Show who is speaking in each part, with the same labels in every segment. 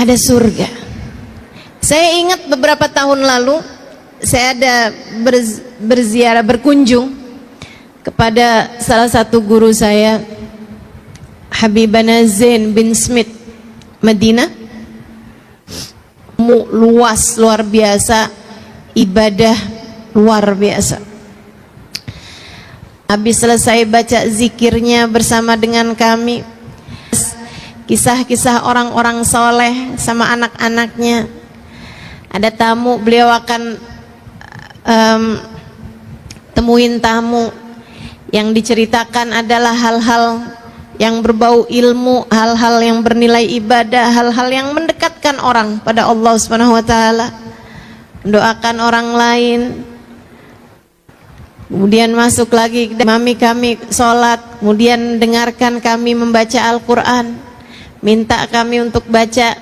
Speaker 1: ada surga. Saya ingat beberapa tahun lalu saya ada berziarah, berkunjung kepada salah satu guru saya, Habibana Zain bin Smith, Madinah. Luas, luar biasa, ibadah luar biasa. Habis selesai baca zikirnya bersama dengan kami, kisah-kisah orang-orang soleh sama anak-anaknya. Ada tamu, beliau akan temuin tamu. Yang diceritakan adalah hal-hal yang berbau ilmu, hal-hal yang bernilai ibadah, hal-hal yang mendekatkan orang pada Allah Subhanahu wa taala. Mendoakan orang lain. Kemudian masuk lagi, mami kami sholat, kemudian dengarkan kami membaca Al-Quran, minta kami untuk baca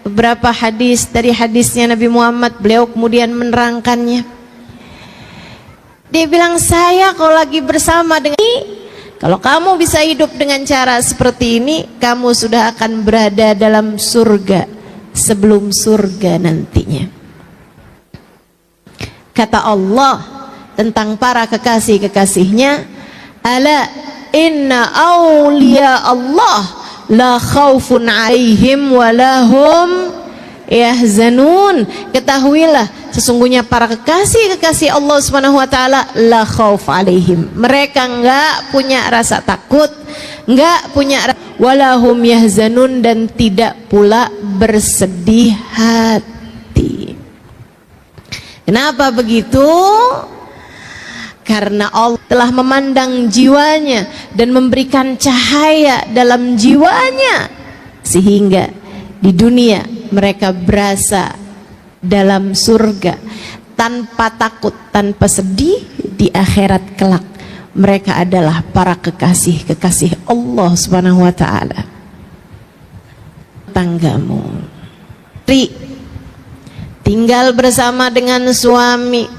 Speaker 1: beberapa hadis dari hadisnya Nabi Muhammad. Beliau kemudian menerangkannya. Dia bilang, saya kalau lagi bersama dengan ini, kalau kamu bisa hidup dengan cara seperti ini, kamu sudah akan berada dalam surga sebelum surga nantinya. Kata Allah tentang para kekasih-kekasihnya, ala inna awliya Allah la khawfun alaihim walahum yahzanun. Ketahuilah, sesungguhnya para kekasih-kekasih Allah Subhanahu wa taala la khauf alaihim, mereka enggak punya rasa takut, enggak punya walahum yahzanun, dan tidak pula bersedih hati. Kenapa begitu? Karena Allah telah memandang jiwanya dan memberikan cahaya dalam jiwanya, sehingga di dunia mereka berasa dalam surga tanpa takut, tanpa sedih. Di akhirat kelak mereka adalah para kekasih-kekasih Allah Subhanahu wa taala. Tanggamu tinggal bersama dengan suami,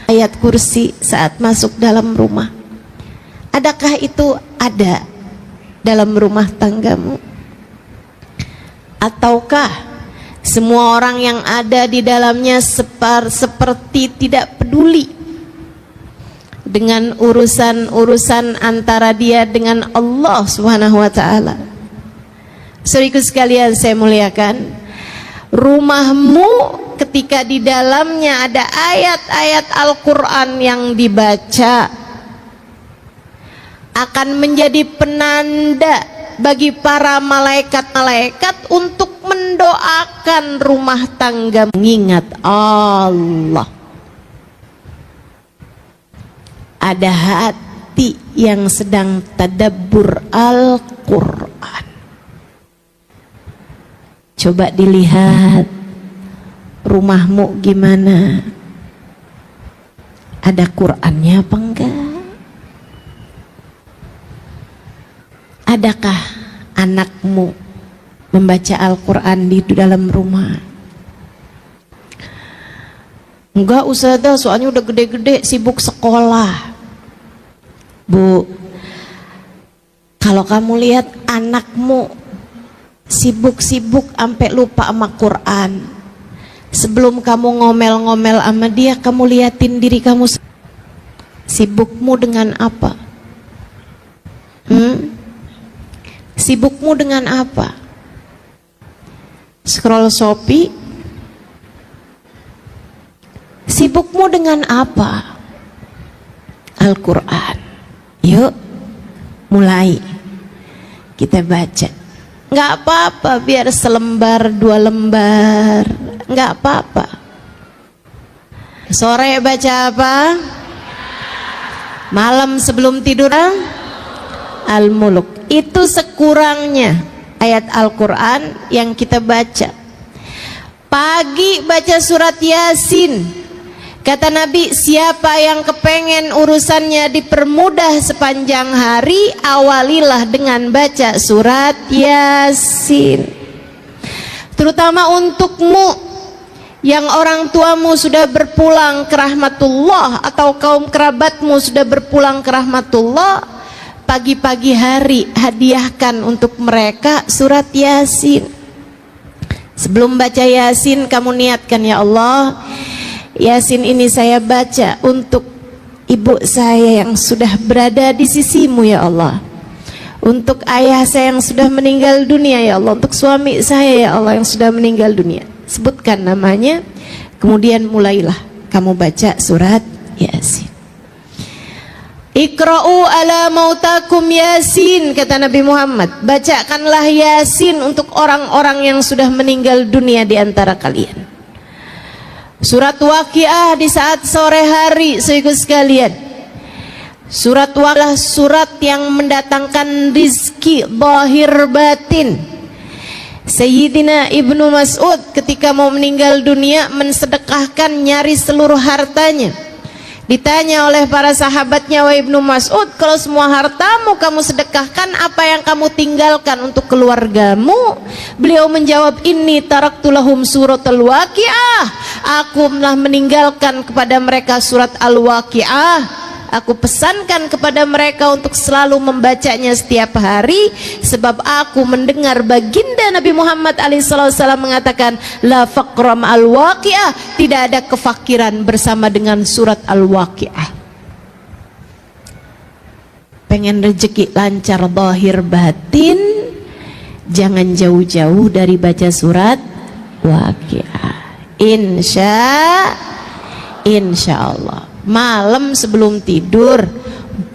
Speaker 1: ayat kursi saat masuk dalam rumah. Adakah itu ada dalam rumah tanggamu? Ataukah semua orang yang ada di dalamnya seperti tidak peduli dengan urusan-urusan antara dia dengan Allah Subhanahu wa taala? Saudaraku sekalian saya muliakan, rumahmu ketika di dalamnya ada ayat-ayat Al-Quran yang dibaca akan menjadi penanda bagi para malaikat-malaikat untuk mendoakan rumah tangga mengingat Allah. Ada hati yang sedang tadabbur Al-Quran. Coba dilihat rumahmu gimana? Ada Qur'annya apa enggak? Adakah anakmu membaca Al-Quran di dalam rumah? Enggak Ustazah, soalnya udah gede-gede sibuk sekolah. Bu, kalau kamu lihat anakmu sibuk-sibuk sampai lupa sama Quran, sebelum kamu ngomel-ngomel sama dia, kamu liatin diri kamu, sibukmu dengan apa? Sibukmu dengan apa? Scroll Shopee? Sibukmu dengan apa? Al-Quran. Yuk, mulai kita baca. Nggak apa-apa, biar selembar, 2 lembar, nggak apa-apa. Sore baca apa? Malam sebelum tidur Al-Muluk. Itu sekurangnya ayat Al-Quran yang kita baca. Pagi baca surat Yasin. Kata Nabi, siapa yang kepengen urusannya dipermudah sepanjang hari, awalilah dengan baca surat Yasin. Terutama untukmu yang orang tuamu sudah berpulang ke rahmatullah, atau kaum kerabatmu sudah berpulang ke rahmatullah, pagi-pagi hari hadiahkan untuk mereka surat Yasin. Sebelum baca Yasin, kamu niatkan, ya Allah, Yasin ini saya baca untuk ibu saya yang sudah berada di sisimu, ya Allah, untuk ayah saya yang sudah meninggal dunia, ya Allah, untuk suami saya, ya Allah, yang sudah meninggal dunia. Sebutkan namanya, kemudian mulailah kamu baca surat Yasin. Iqra'u ala mautakum Yasin, kata Nabi Muhammad, bacakanlah Yasin untuk orang-orang yang sudah meninggal dunia di antara kalian. Surat Waqiah di saat sore hari, saudara sekalian. Surat Waqiah surat yang mendatangkan rizki zahir batin. Sayyidina Ibnu Mas'ud ketika mau meninggal dunia mensedekahkan nyaris seluruh hartanya. Ditanya oleh para sahabatnya, wahai Ibnu Mas'ud, kalau semua hartamu kamu sedekahkan, apa yang kamu tinggalkan untuk keluargamu? Beliau menjawab, inni taraktu lahum suratul Waqiah, aku telah meninggalkan kepada mereka surat Al-Waqiah. Aku pesankan kepada mereka untuk selalu membacanya setiap hari, sebab aku mendengar baginda Nabi Muhammad SAW mengatakan, la faqram al-waqi'ah, tidak ada kefakiran bersama dengan surat Al-Waqi'ah. Pengen rezeki lancar zahir batin, jangan jauh-jauh dari baca surat Waqi'ah. Insya Allah malam sebelum tidur,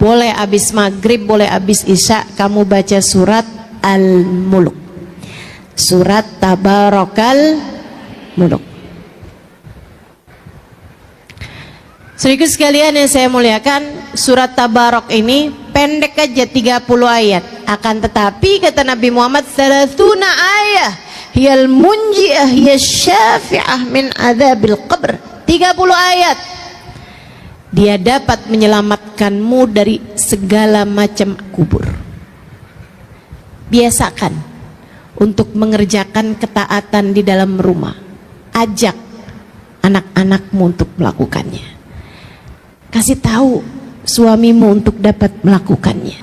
Speaker 1: boleh habis maghrib, boleh habis isya, kamu baca surat Al-Mulk, surat Tabarakal Muluk. Saudara sekalian yang saya muliakan, surat Tabarak ini pendek aja 30 ayat, akan tetapi kata Nabi Muhammad, 30 ayat hiyal munji'ah hiyal syafi'ah min adzabil qabr. 30 ayat dia dapat menyelamatkanmu dari segala macam kubur. Biasakan untuk mengerjakan ketaatan di dalam rumah. Ajak anak-anakmu untuk melakukannya. Kasih tahu suamimu untuk dapat melakukannya.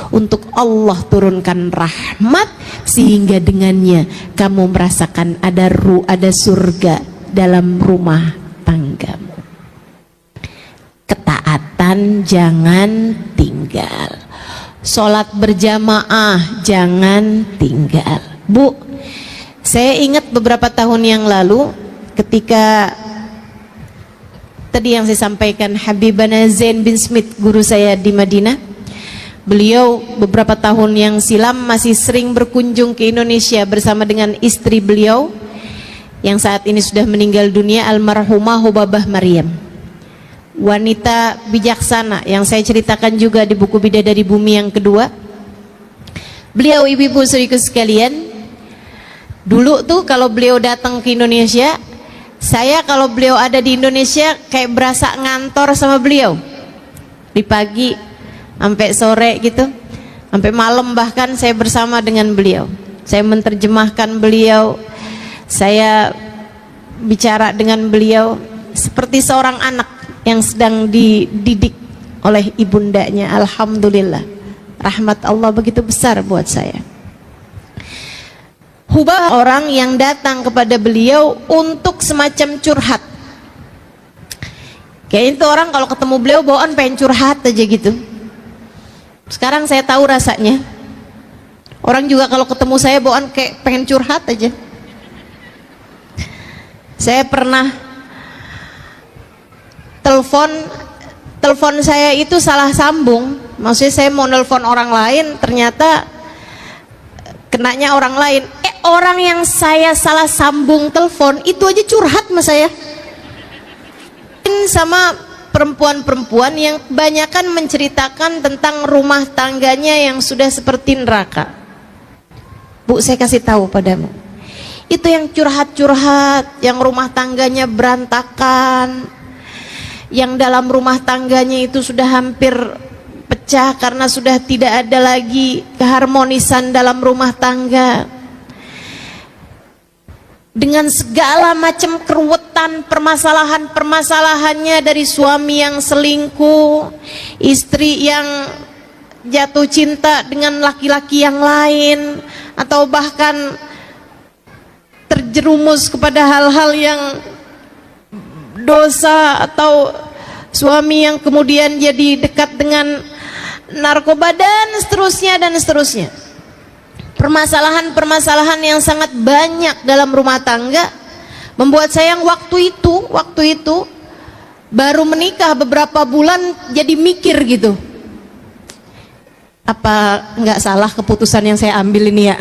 Speaker 1: Untuk Allah turunkan rahmat sehingga dengannya kamu merasakan ada surga dalam rumah tanggamu. Ketaatan jangan tinggal, sholat berjamaah jangan tinggal. Bu, saya ingat beberapa tahun yang lalu ketika tadi yang saya sampaikan, Habibana Zain bin Smith, guru saya di Madinah, beliau beberapa tahun yang silam masih sering berkunjung ke Indonesia bersama dengan istri beliau yang saat ini sudah meninggal dunia, almarhumah Hubabah Maryam, wanita bijaksana yang saya ceritakan juga di buku Bidadari Bumi yang kedua. Beliau, ibu-ibu saudaraku sekalian, dulu tuh kalau beliau datang ke Indonesia, saya kalau beliau ada di Indonesia kayak berasa ngantor sama beliau. Di pagi sampai sore gitu, sampai malam bahkan saya bersama dengan beliau. Saya menerjemahkan beliau, saya bicara dengan beliau seperti seorang anak yang sedang dididik oleh ibundanya. Alhamdulillah, rahmat Allah begitu besar buat saya. Hubah orang yang datang kepada beliau untuk semacam curhat. Kayaknya itu orang kalau ketemu beliau bawaan pengen curhat aja gitu. Sekarang saya tahu rasanya. Orang juga kalau ketemu saya bawaan kayak pengen curhat aja. Saya pernah telepon saya itu salah sambung. Maksudnya saya mau nelpon orang lain, ternyata kenanya orang lain. Orang yang saya salah sambung telepon itu aja curhat sama saya. Sama perempuan-perempuan yang kebanyakan menceritakan tentang rumah tangganya yang sudah seperti neraka. Bu, saya kasih tahu padamu, itu yang curhat-curhat, yang rumah tangganya berantakan, yang dalam rumah tangganya itu sudah hampir pecah karena sudah tidak ada lagi keharmonisan dalam rumah tangga, dengan segala macam keruwetan, permasalahannya dari suami yang selingkuh, istri yang jatuh cinta dengan laki-laki yang lain, atau bahkan terjerumus kepada hal-hal yang dosa, atau suami yang kemudian jadi dekat dengan narkoba dan seterusnya. Permasalahan-permasalahan yang sangat banyak dalam rumah tangga membuat saya yang waktu itu baru menikah beberapa bulan jadi mikir gitu, apa nggak salah keputusan yang saya ambil ini ya.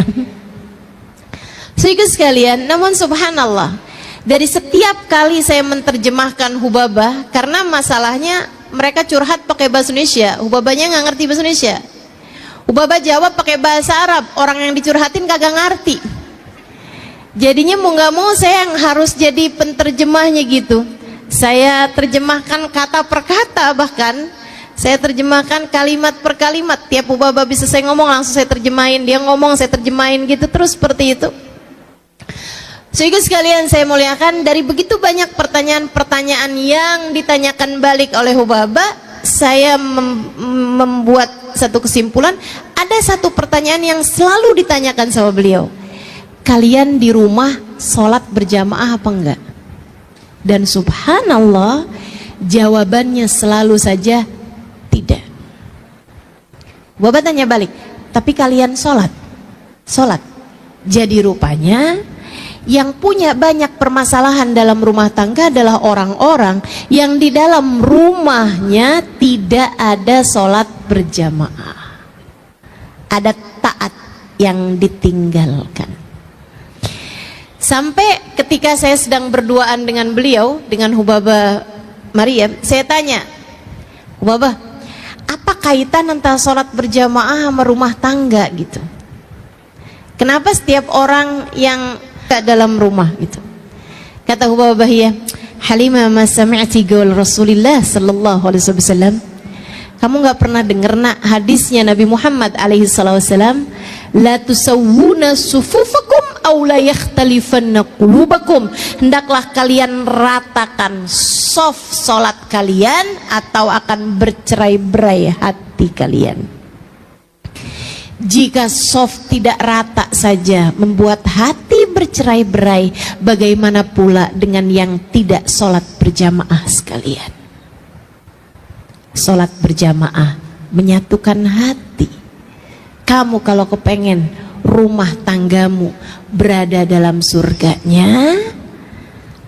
Speaker 1: Sehingga sekalian, namun subhanallah, dari setiap kali saya menerjemahkan Hubabah, karena masalahnya mereka curhat pakai bahasa Indonesia, Hubabahnya nggak ngerti bahasa Indonesia. Hubabah jawab pakai bahasa Arab, orang yang dicurhatin kagak ngerti. Jadinya mau nggak mau saya yang harus jadi penterjemahnya gitu. Saya terjemahkan kata per kata, bahkan saya terjemahkan kalimat per kalimat. Tiap Hubabah bisa saya ngomong langsung saya terjemahin, dia ngomong saya terjemahin gitu terus seperti itu. Sehingga sekalian saya muliakan, dari begitu banyak pertanyaan-pertanyaan yang ditanyakan balik oleh Hubabah, saya membuat satu kesimpulan. Ada satu pertanyaan yang selalu ditanyakan sama beliau, kalian di rumah sholat berjamaah apa enggak? Dan subhanallah, jawabannya selalu saja tidak. Hubabah tanya balik, tapi kalian sholat? Jadi rupanya yang punya banyak permasalahan dalam rumah tangga adalah orang-orang yang di dalam rumahnya tidak ada sholat berjamaah, ada taat yang ditinggalkan. Sampai ketika saya sedang berduaan dengan beliau, dengan Hubabah Maryam, saya tanya, Hubabah, apa kaitan antara sholat berjamaah sama rumah tangga gitu? Kenapa setiap orang yang dalam rumah gitu? Kata Hubabah, ya Halimah, ma sami'ti qaul Rasulillah sallallahu alaihi wasallam, kamu nggak pernah dengar nak hadisnya Nabi Muhammad alaihi wasallam, la tusawwuna sufufakum aw la yakhtalifanna qulubakum, hendaklah kalian ratakan saf salat kalian atau akan bercerai-berai hati kalian. Jika soft tidak rata saja membuat hati bercerai-berai, bagaimana pula dengan yang tidak sholat berjamaah sekalian? Sholat berjamaah menyatukan hati. Kamu kalau kepengen rumah tanggamu berada dalam surganya,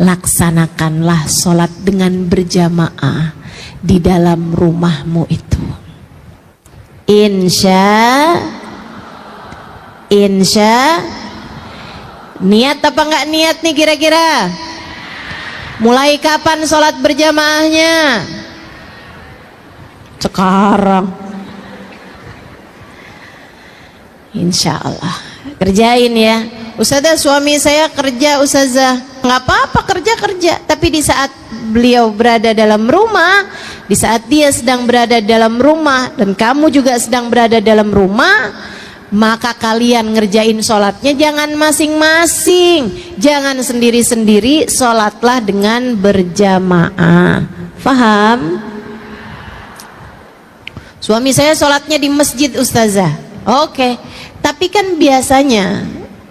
Speaker 1: laksanakanlah sholat dengan berjamaah di dalam rumahmu itu. Insya niat apa enggak niat nih kira-kira? Mulai kapan sholat berjamaahnya? Sekarang. Insya Allah kerjain ya. Ustazah, suami saya kerja ustazah. Nggak apa-apa, kerja, tapi di saat beliau berada dalam rumah, di saat dia sedang berada dalam rumah dan kamu juga sedang berada dalam rumah, maka kalian ngerjain sholatnya jangan masing-masing, jangan sendiri-sendiri, sholatlah dengan berjamaah. Faham? Suami saya sholatnya di masjid ustazah. Oke, tapi kan biasanya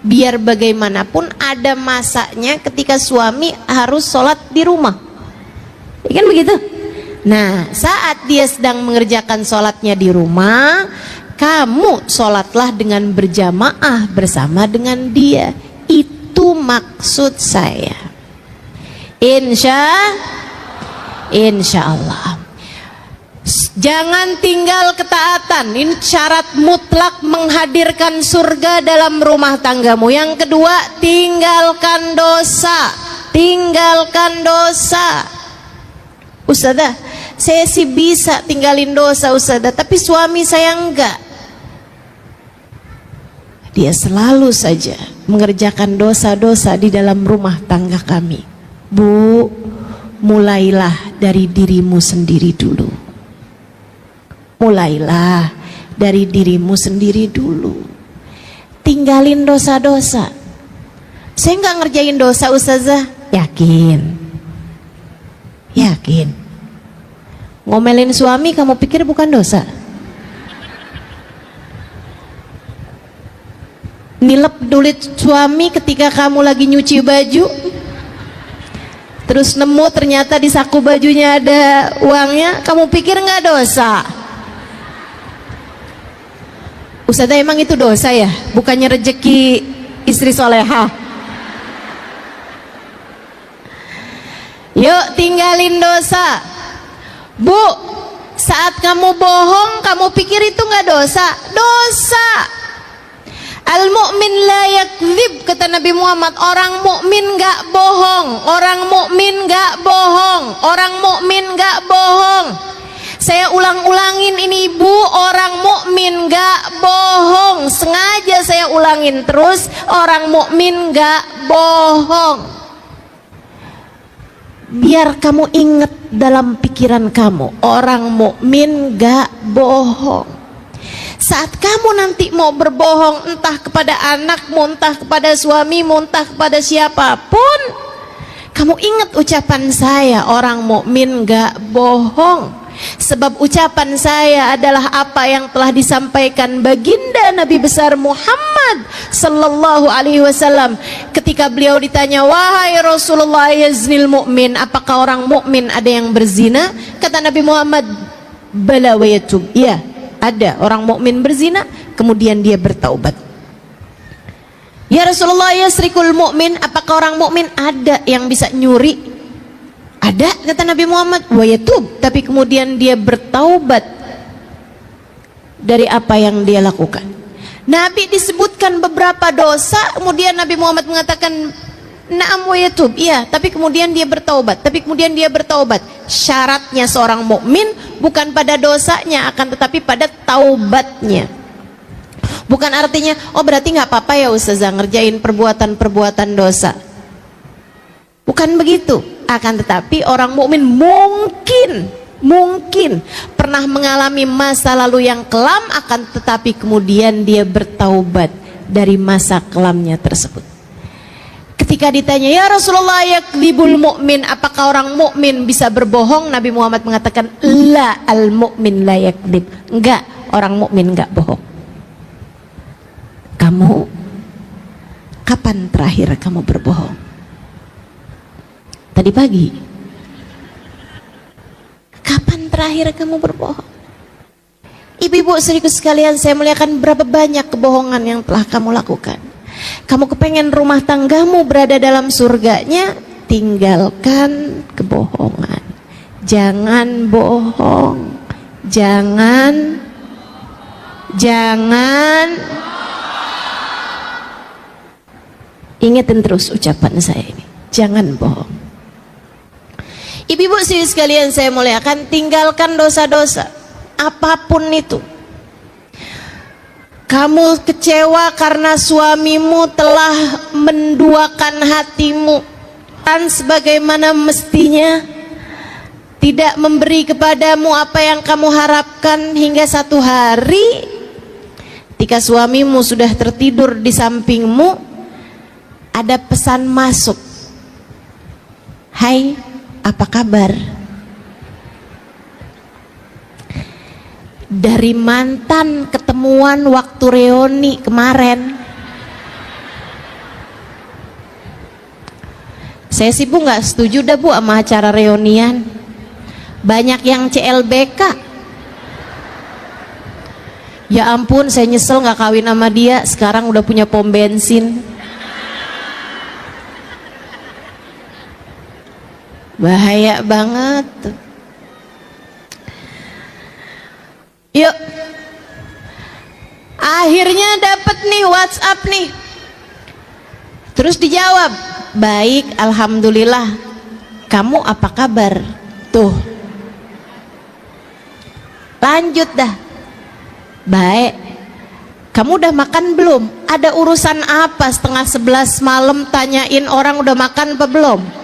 Speaker 1: biar bagaimanapun ada masanya ketika suami harus sholat di rumah, ya kan begitu? Nah, saat dia sedang mengerjakan sholatnya di rumah, kamu sholatlah dengan berjamaah bersama dengan dia. Itu maksud saya. Insya Allah. Jangan tinggal ketaatan. Ini syarat mutlak menghadirkan surga dalam rumah tanggamu. Yang kedua, tinggalkan dosa. Ustazah, saya sih bisa tinggalin dosa ustazah, tapi suami saya enggak. Dia selalu saja mengerjakan dosa-dosa di dalam rumah tangga kami. Bu, mulailah dari dirimu sendiri dulu. Mulailah dari dirimu sendiri dulu. Tinggalin dosa-dosa. Saya enggak ngerjain dosa ustazah. Yakin? Ngomelin suami kamu pikir bukan dosa? nilep duit suami ketika kamu lagi nyuci baju, terus nemu ternyata di saku bajunya ada uangnya, kamu pikir nggak dosa? Ustazah, emang itu dosa ya? Bukannya rezeki istri soleha? Yuk tinggalin dosa. Bu, saat kamu bohong, kamu pikir itu nggak dosa? Dosa. Al-mu'min la yakdzib, kata Nabi Muhammad. Orang mukmin nggak bohong. Orang mukmin nggak bohong. Orang mukmin nggak bohong. Saya ulang-ulangin ini ibu, orang mukmin nggak bohong. Sengaja saya ulangin terus, orang mukmin nggak bohong. Biar kamu ingat dalam pikiran kamu, orang mukmin nggak bohong. Saat kamu nanti mau berbohong, entah kepada anakmu, entah kepada suamimu, entah kepada siapapun, kamu ingat ucapan saya, orang mukmin nggak bohong. Sebab ucapan saya adalah apa yang telah disampaikan baginda Nabi besar Muhammad sallallahu alaihi wasallam ketika beliau ditanya, wahai Rasulullah, yaznil mu'min, apakah orang mukmin ada yang berzina? Kata Nabi Muhammad, bala wa yatub, iya, ada orang mukmin berzina kemudian dia bertaubat. Ya Rasulullah, yasrikul mu'min, apakah orang mukmin ada yang bisa nyuri? Ada, kata Nabi Muhammad, wa yatub, tapi kemudian dia bertaubat dari apa yang dia lakukan. Nabi disebutkan beberapa dosa, kemudian Nabi Muhammad mengatakan na'am wa yatub, iya, tapi kemudian dia bertaubat. Tapi kemudian dia bertaubat. Syaratnya seorang mukmin bukan pada dosanya, akan tetapi pada taubatnya. Bukan artinya, oh berarti nggak apa-apa ya Ustazah ngerjain perbuatan-perbuatan dosa. Bukan begitu. Akan tetapi orang mukmin mungkin pernah mengalami masa lalu yang kelam, akan tetapi kemudian dia bertaubat dari masa kelamnya tersebut. Ketika ditanya, ya Rasulullah, yakdzibul mu'min, apakah orang mukmin bisa berbohong? Nabi Muhammad mengatakan, la, al mu'min la yakdzib, enggak, orang mukmin enggak bohong. Kamu kapan terakhir kamu berbohong? Tadi pagi. Kapan terakhir kamu berbohong? Ibu-ibu saudariku sekalian, saya muliakan, berapa banyak kebohongan yang telah kamu lakukan. Kamu kepengen rumah tanggamu berada dalam surganya, tinggalkan kebohongan. Jangan bohong. Jangan ingetin terus ucapan saya ini. Jangan bohong. Ibu-ibu sekalian saya muliakan, tinggalkan dosa-dosa apapun itu. Kamu kecewa karena suamimu telah menduakan hatimu dan sebagaimana mestinya, tidak memberi kepadamu apa yang kamu harapkan, hingga satu hari ketika suamimu sudah tertidur di sampingmu, ada pesan masuk, hai, apa kabar? Dari mantan ketemuan waktu reuni kemarin. Saya sih Bu nggak setuju dah Bu sama acara reunian. Banyak yang CLBK. Ya ampun, saya nyesel nggak kawin sama dia. Sekarang udah punya pom bensin. Bahaya banget. Yuk, akhirnya dapat nih WhatsApp nih. Terus dijawab, baik, alhamdulillah. Kamu apa kabar? Tuh, lanjut dah. Baik. Kamu udah makan belum? Ada urusan apa setengah 11 malam tanyain orang udah makan apa belum?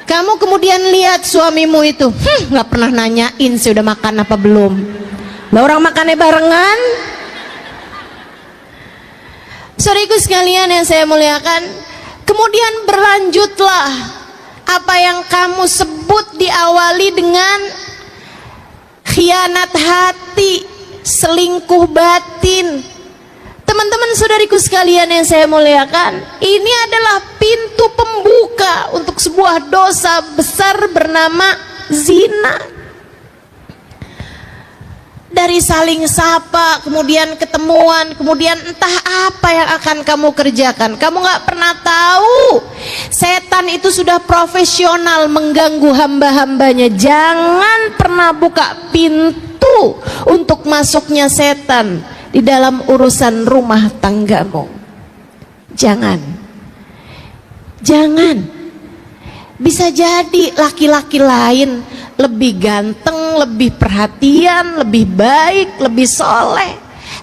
Speaker 1: Kamu kemudian lihat suamimu itu, nggak pernah nanyain sih udah makan apa belum. Lah orang makannya barengan. Saudaraku sekalian yang saya muliakan, kemudian berlanjutlah apa yang kamu sebut diawali dengan khianat hati, selingkuh batin. Teman-teman saudariku sekalian yang saya muliakan, ini adalah pintu pembuka untuk sebuah dosa besar bernama zina. Dari saling sapa, kemudian ketemuan, kemudian entah apa yang akan kamu kerjakan. Kamu gak pernah tahu. Setan itu sudah profesional mengganggu hamba-hambanya. Jangan pernah buka pintu untuk masuknya setan di dalam urusan rumah tanggamu. Jangan. Jangan. Bisa jadi laki-laki lain lebih ganteng, lebih perhatian, lebih baik, lebih soleh,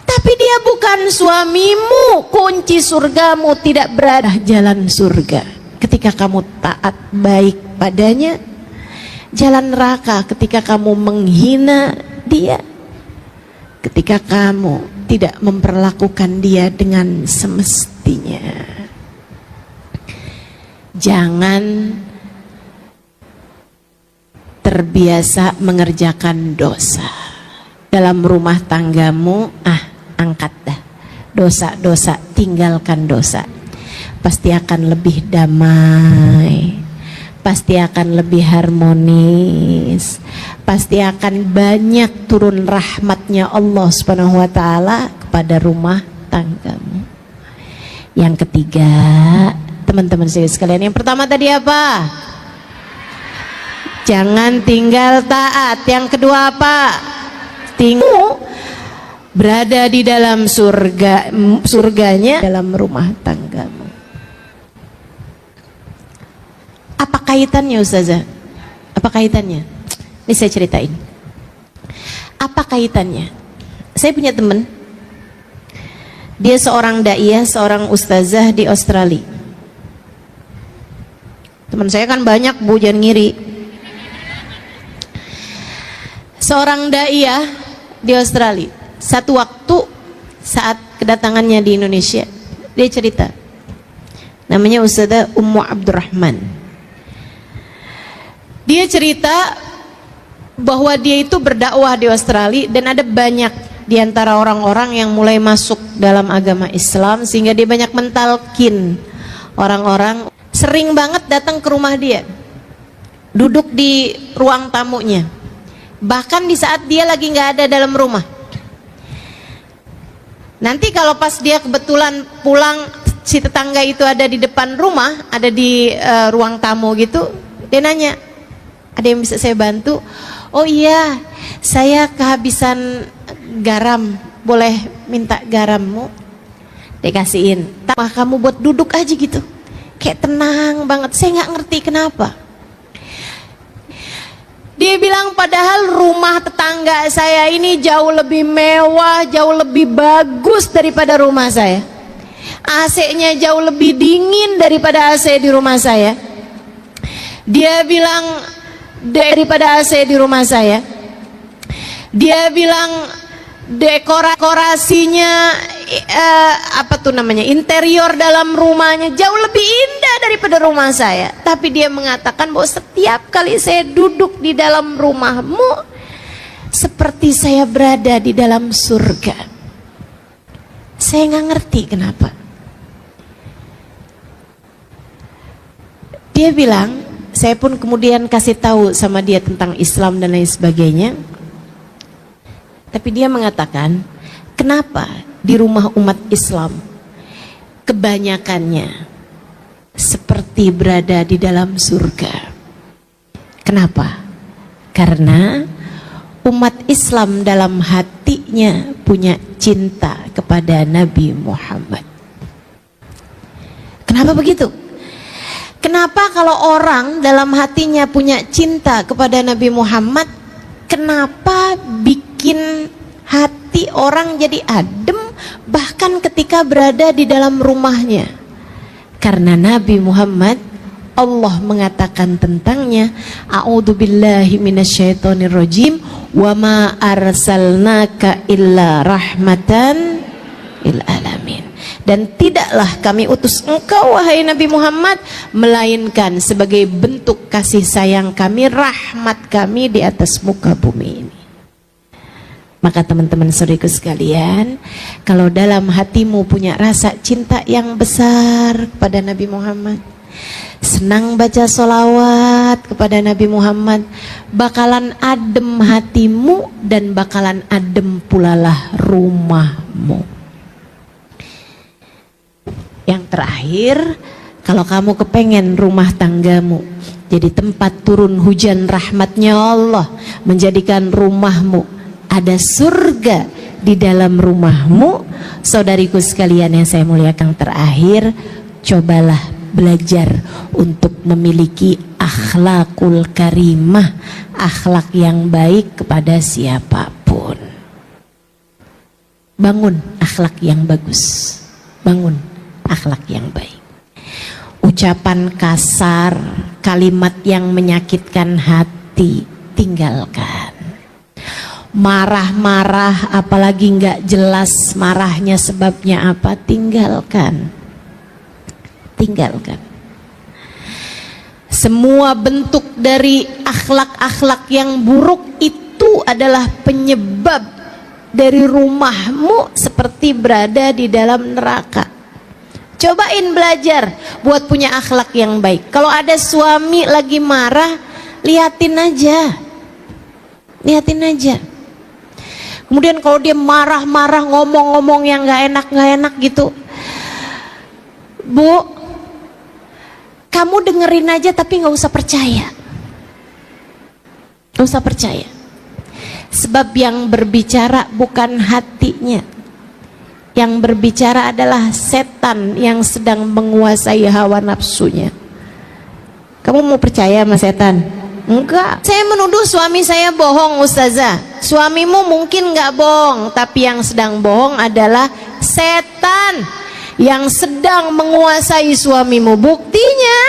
Speaker 1: tapi dia bukan suamimu. Kunci surgamu tidak berada jalan surga ketika kamu taat baik padanya, jalan neraka ketika kamu menghina dia, ketika kamu tidak memperlakukan dia dengan semestinya. Jangan terbiasa mengerjakan dosa dalam rumah tanggamu. Angkat dah dosa-dosa, tinggalkan dosa. Pasti akan lebih damai, pasti akan lebih harmonis, pasti akan banyak turun rahmatnya Allah Subhanahu wa ta'ala kepada rumah tanggamu. Yang ketiga, teman-teman sekalian, yang pertama tadi apa? Jangan tinggal taat. Yang kedua apa? Berada di dalam surganya dalam rumah tanggamu. Apa kaitannya Ustazah? Apa kaitannya? Ini saya ceritain. Apa kaitannya? Saya punya teman. Dia seorang daiyah, seorang ustazah di Australia. Teman saya kan banyak, Bu, jangan ngiri. Seorang daiyah di Australia. Satu waktu saat kedatangannya di Indonesia, dia cerita. Namanya Ustazah Ummu Abdurrahman. Dia cerita bahwa dia itu berdakwah di Australia dan ada banyak di antara orang-orang yang mulai masuk dalam agama Islam, sehingga dia banyak mentalkin orang-orang. Sering banget datang ke rumah dia, duduk di ruang tamunya. Bahkan di saat dia lagi nggak ada dalam rumah. Nanti kalau pas dia kebetulan pulang, si tetangga itu ada di depan rumah, ada di ruang tamu gitu, dia nanya, ada yang bisa saya bantu? Oh iya, saya kehabisan garam, boleh minta garammu? Dikasihin. Tambah kamu buat duduk aja gitu, kayak tenang banget. Saya nggak ngerti kenapa. Dia bilang padahal rumah tetangga saya ini jauh lebih mewah, jauh lebih bagus daripada rumah saya. AC-nya jauh lebih dingin daripada AC di rumah saya. Dia bilang daripada AC di rumah saya. Dia bilang dekorasinya interior dalam rumahnya jauh lebih indah daripada rumah saya. Tapi dia mengatakan bahwa setiap kali saya duduk di dalam rumahmu, seperti saya berada di dalam surga. Saya nggak ngerti kenapa. Dia bilang, saya pun kemudian kasih tahu sama dia tentang Islam dan lain sebagainya. Tapi dia mengatakan, kenapa di rumah umat Islam kebanyakannya seperti berada di dalam surga? Kenapa? Karena umat Islam dalam hatinya punya cinta kepada Nabi Muhammad. Kenapa begitu? Kenapa kalau orang dalam hatinya punya cinta kepada Nabi Muhammad, kenapa bikin hati orang jadi adem bahkan ketika berada di dalam rumahnya? Karena Nabi Muhammad, Allah mengatakan tentangnya, a'udzubillahi minasyaitonirrajim, wa ma arsalnaka illa rahmatan lil alamin. Dan tidaklah kami utus engkau wahai Nabi Muhammad melainkan sebagai bentuk kasih sayang kami, rahmat kami di atas muka bumi ini. Maka teman-teman saudaraku sekalian, kalau dalam hatimu punya rasa cinta yang besar kepada Nabi Muhammad, senang baca sholawat kepada Nabi Muhammad, bakalan adem hatimu dan bakalan adem pulalah rumahmu. Yang terakhir, kalau kamu kepengen rumah tanggamu jadi tempat turun hujan rahmatnya Allah, menjadikan rumahmu ada surga di dalam rumahmu, saudariku sekalian yang saya muliakan, terakhir, cobalah belajar untuk memiliki akhlakul karimah, akhlak yang baik kepada siapapun. Bangun akhlak yang bagus, bangun akhlak yang baik. Ucapan kasar, kalimat yang menyakitkan hati, tinggalkan. Marah-marah, apalagi nggak jelas marahnya sebabnya apa, tinggalkan. Tinggalkan. Semua bentuk dari akhlak-akhlak yang buruk itu adalah penyebab dari rumahmu seperti berada di dalam neraka. Cobain belajar buat punya akhlak yang baik. Kalau ada suami lagi marah, liatin aja. Liatin aja. Kemudian kalau dia marah-marah, ngomong-ngomong yang gak enak gitu, Bu, kamu dengerin aja tapi gak usah percaya. Gak usah percaya. Sebab yang berbicara bukan hatinya. Yang berbicara adalah setan yang sedang menguasai hawa nafsunya. Kamu mau percaya sama setan? Enggak. Saya menuduh suami saya bohong, Ustazah. Suamimu mungkin enggak bohong, tapi yang sedang bohong adalah setan yang sedang menguasai suamimu. Buktinya,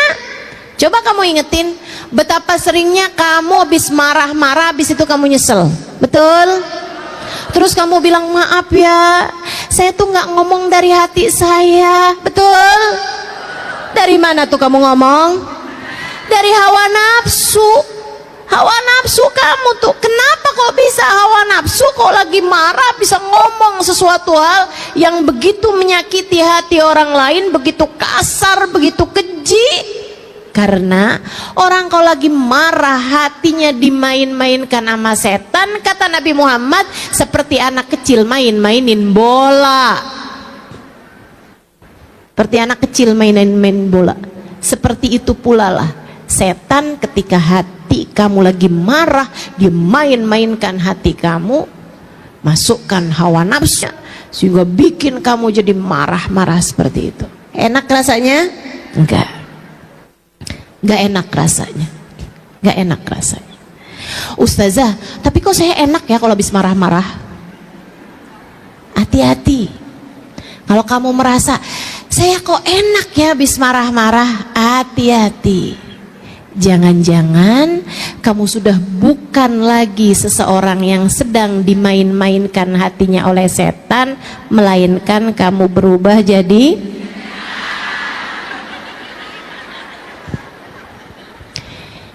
Speaker 1: coba kamu ingetin betapa seringnya kamu habis marah-marah, habis itu kamu nyesel. Betul? Terus kamu bilang, maaf ya, saya tuh nggak ngomong dari hati saya. Betul? Dari mana tuh kamu ngomong? Dari hawa nafsu. Hawa nafsu kamu tuh. Kenapa kok bisa hawa nafsu kok lagi marah bisa ngomong sesuatu hal yang begitu menyakiti hati orang lain, begitu kasar, begitu keji? Karena orang kalau lagi marah hatinya dimain-mainkan sama setan. Kata Nabi Muhammad, seperti anak kecil main-mainin bola. Seperti anak kecil main-main bola. Seperti itu pula lah setan ketika hati kamu lagi marah, dia main-mainkan hati kamu, masukkan hawa nafsu sehingga bikin kamu jadi marah-marah seperti itu. Enak rasanya? Enggak. Enggak enak rasanya. Enggak enak rasanya. Ustazah, tapi kok saya enak ya kalau habis marah-marah? Hati-hati. Kalau kamu merasa saya kok enak ya habis marah-marah, hati-hati. Jangan-jangan kamu sudah bukan lagi seseorang yang sedang dimain-mainkan hatinya oleh setan, melainkan kamu berubah jadi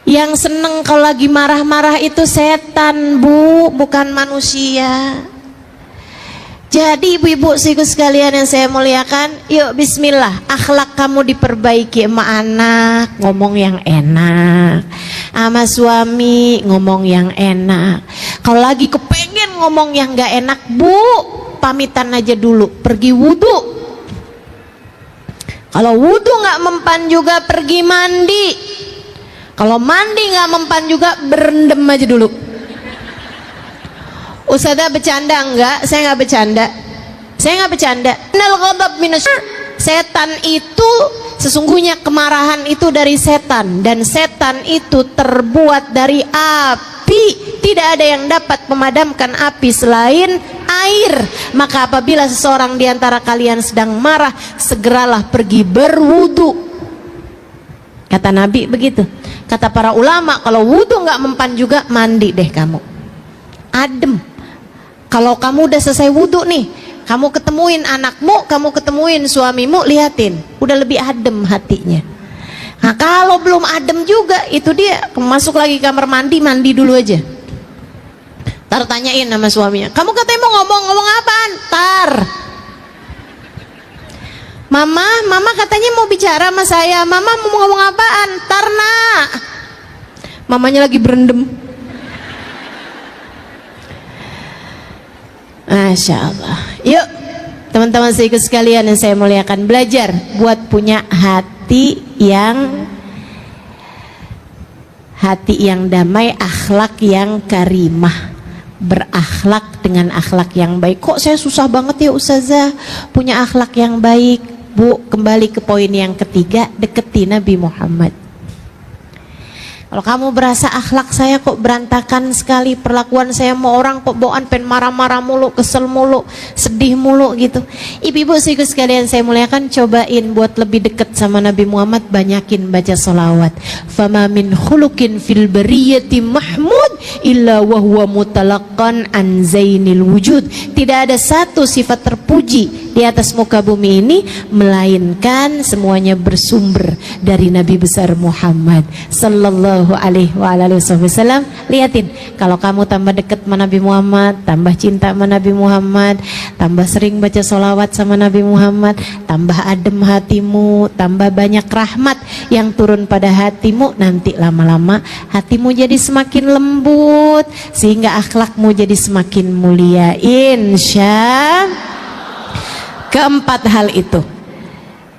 Speaker 1: yang seneng kalau lagi marah-marah itu setan, Bu, bukan manusia. Jadi ibu-ibu sekalian yang saya muliakan, yuk bismillah, akhlak kamu diperbaiki sama anak, ngomong yang enak, sama suami ngomong yang enak. Kalau lagi kepengen ngomong yang gak enak, Bu, pamitan aja dulu, pergi wudhu. Kalau wudhu gak mempan juga, pergi mandi. Kalau mandi gak mempan juga, berendam aja dulu. Ustazah bercanda enggak? Saya enggak bercanda. Saya enggak bercanda. Setan itu sesungguhnya kemarahan itu dari setan, dan setan itu terbuat dari api. Tidak ada yang dapat memadamkan api selain air. Maka apabila seseorang di antara kalian sedang marah, segeralah pergi berwudu. Kata Nabi begitu. Kata para ulama, kalau wudu enggak mempan juga, mandi deh kamu. Adem. Kalau kamu udah selesai wudhu nih, kamu ketemuin anakmu, kamu ketemuin suamimu, liatin, udah lebih adem hatinya. Nah kalau belum adem juga, itu dia masuk lagi kamar mandi, mandi dulu aja. Tar tanyain sama suaminya, kamu katanya mau ngomong apaan? Tar, Mama katanya mau bicara sama saya. Mama mau ngomong apaan? Tar nak. Mamanya lagi berendam. Masya Allah. Yuk teman-teman saudara sekalian yang saya muliakan, belajar buat punya hati yang damai, akhlak yang karimah, berakhlak dengan akhlak yang baik. Kok saya susah banget ya Ustazah punya akhlak yang baik? Bu, kembali ke poin yang ketiga, deketi Nabi Muhammad. Kalau kamu berasa akhlak saya kok berantakan sekali, perlakuan saya sama orang kok bawaan pen marah-marah mulu, kesel mulu, sedih mulu gitu. Ibu-ibu sekalian saya muliakan, cobain buat lebih dekat sama Nabi Muhammad, banyakin baca sholawat. Fama min khuluqin fil bariyati mahmud illa wa huwa mutalaqan an zainil wujud. Tidak ada satu sifat terpuji di atas muka bumi ini melainkan semuanya bersumber dari Nabi besar Muhammad sallallahu alaihi wasallam. Lihatin, kalau kamu tambah dekat sama Nabi Muhammad, tambah cinta sama Nabi Muhammad, tambah sering baca sholawat sama Nabi Muhammad, tambah adem hatimu, tambah banyak rahmat yang turun pada hatimu, nanti lama-lama hatimu jadi semakin lembut sehingga akhlakmu jadi semakin mulia, insya. Keempat hal itu,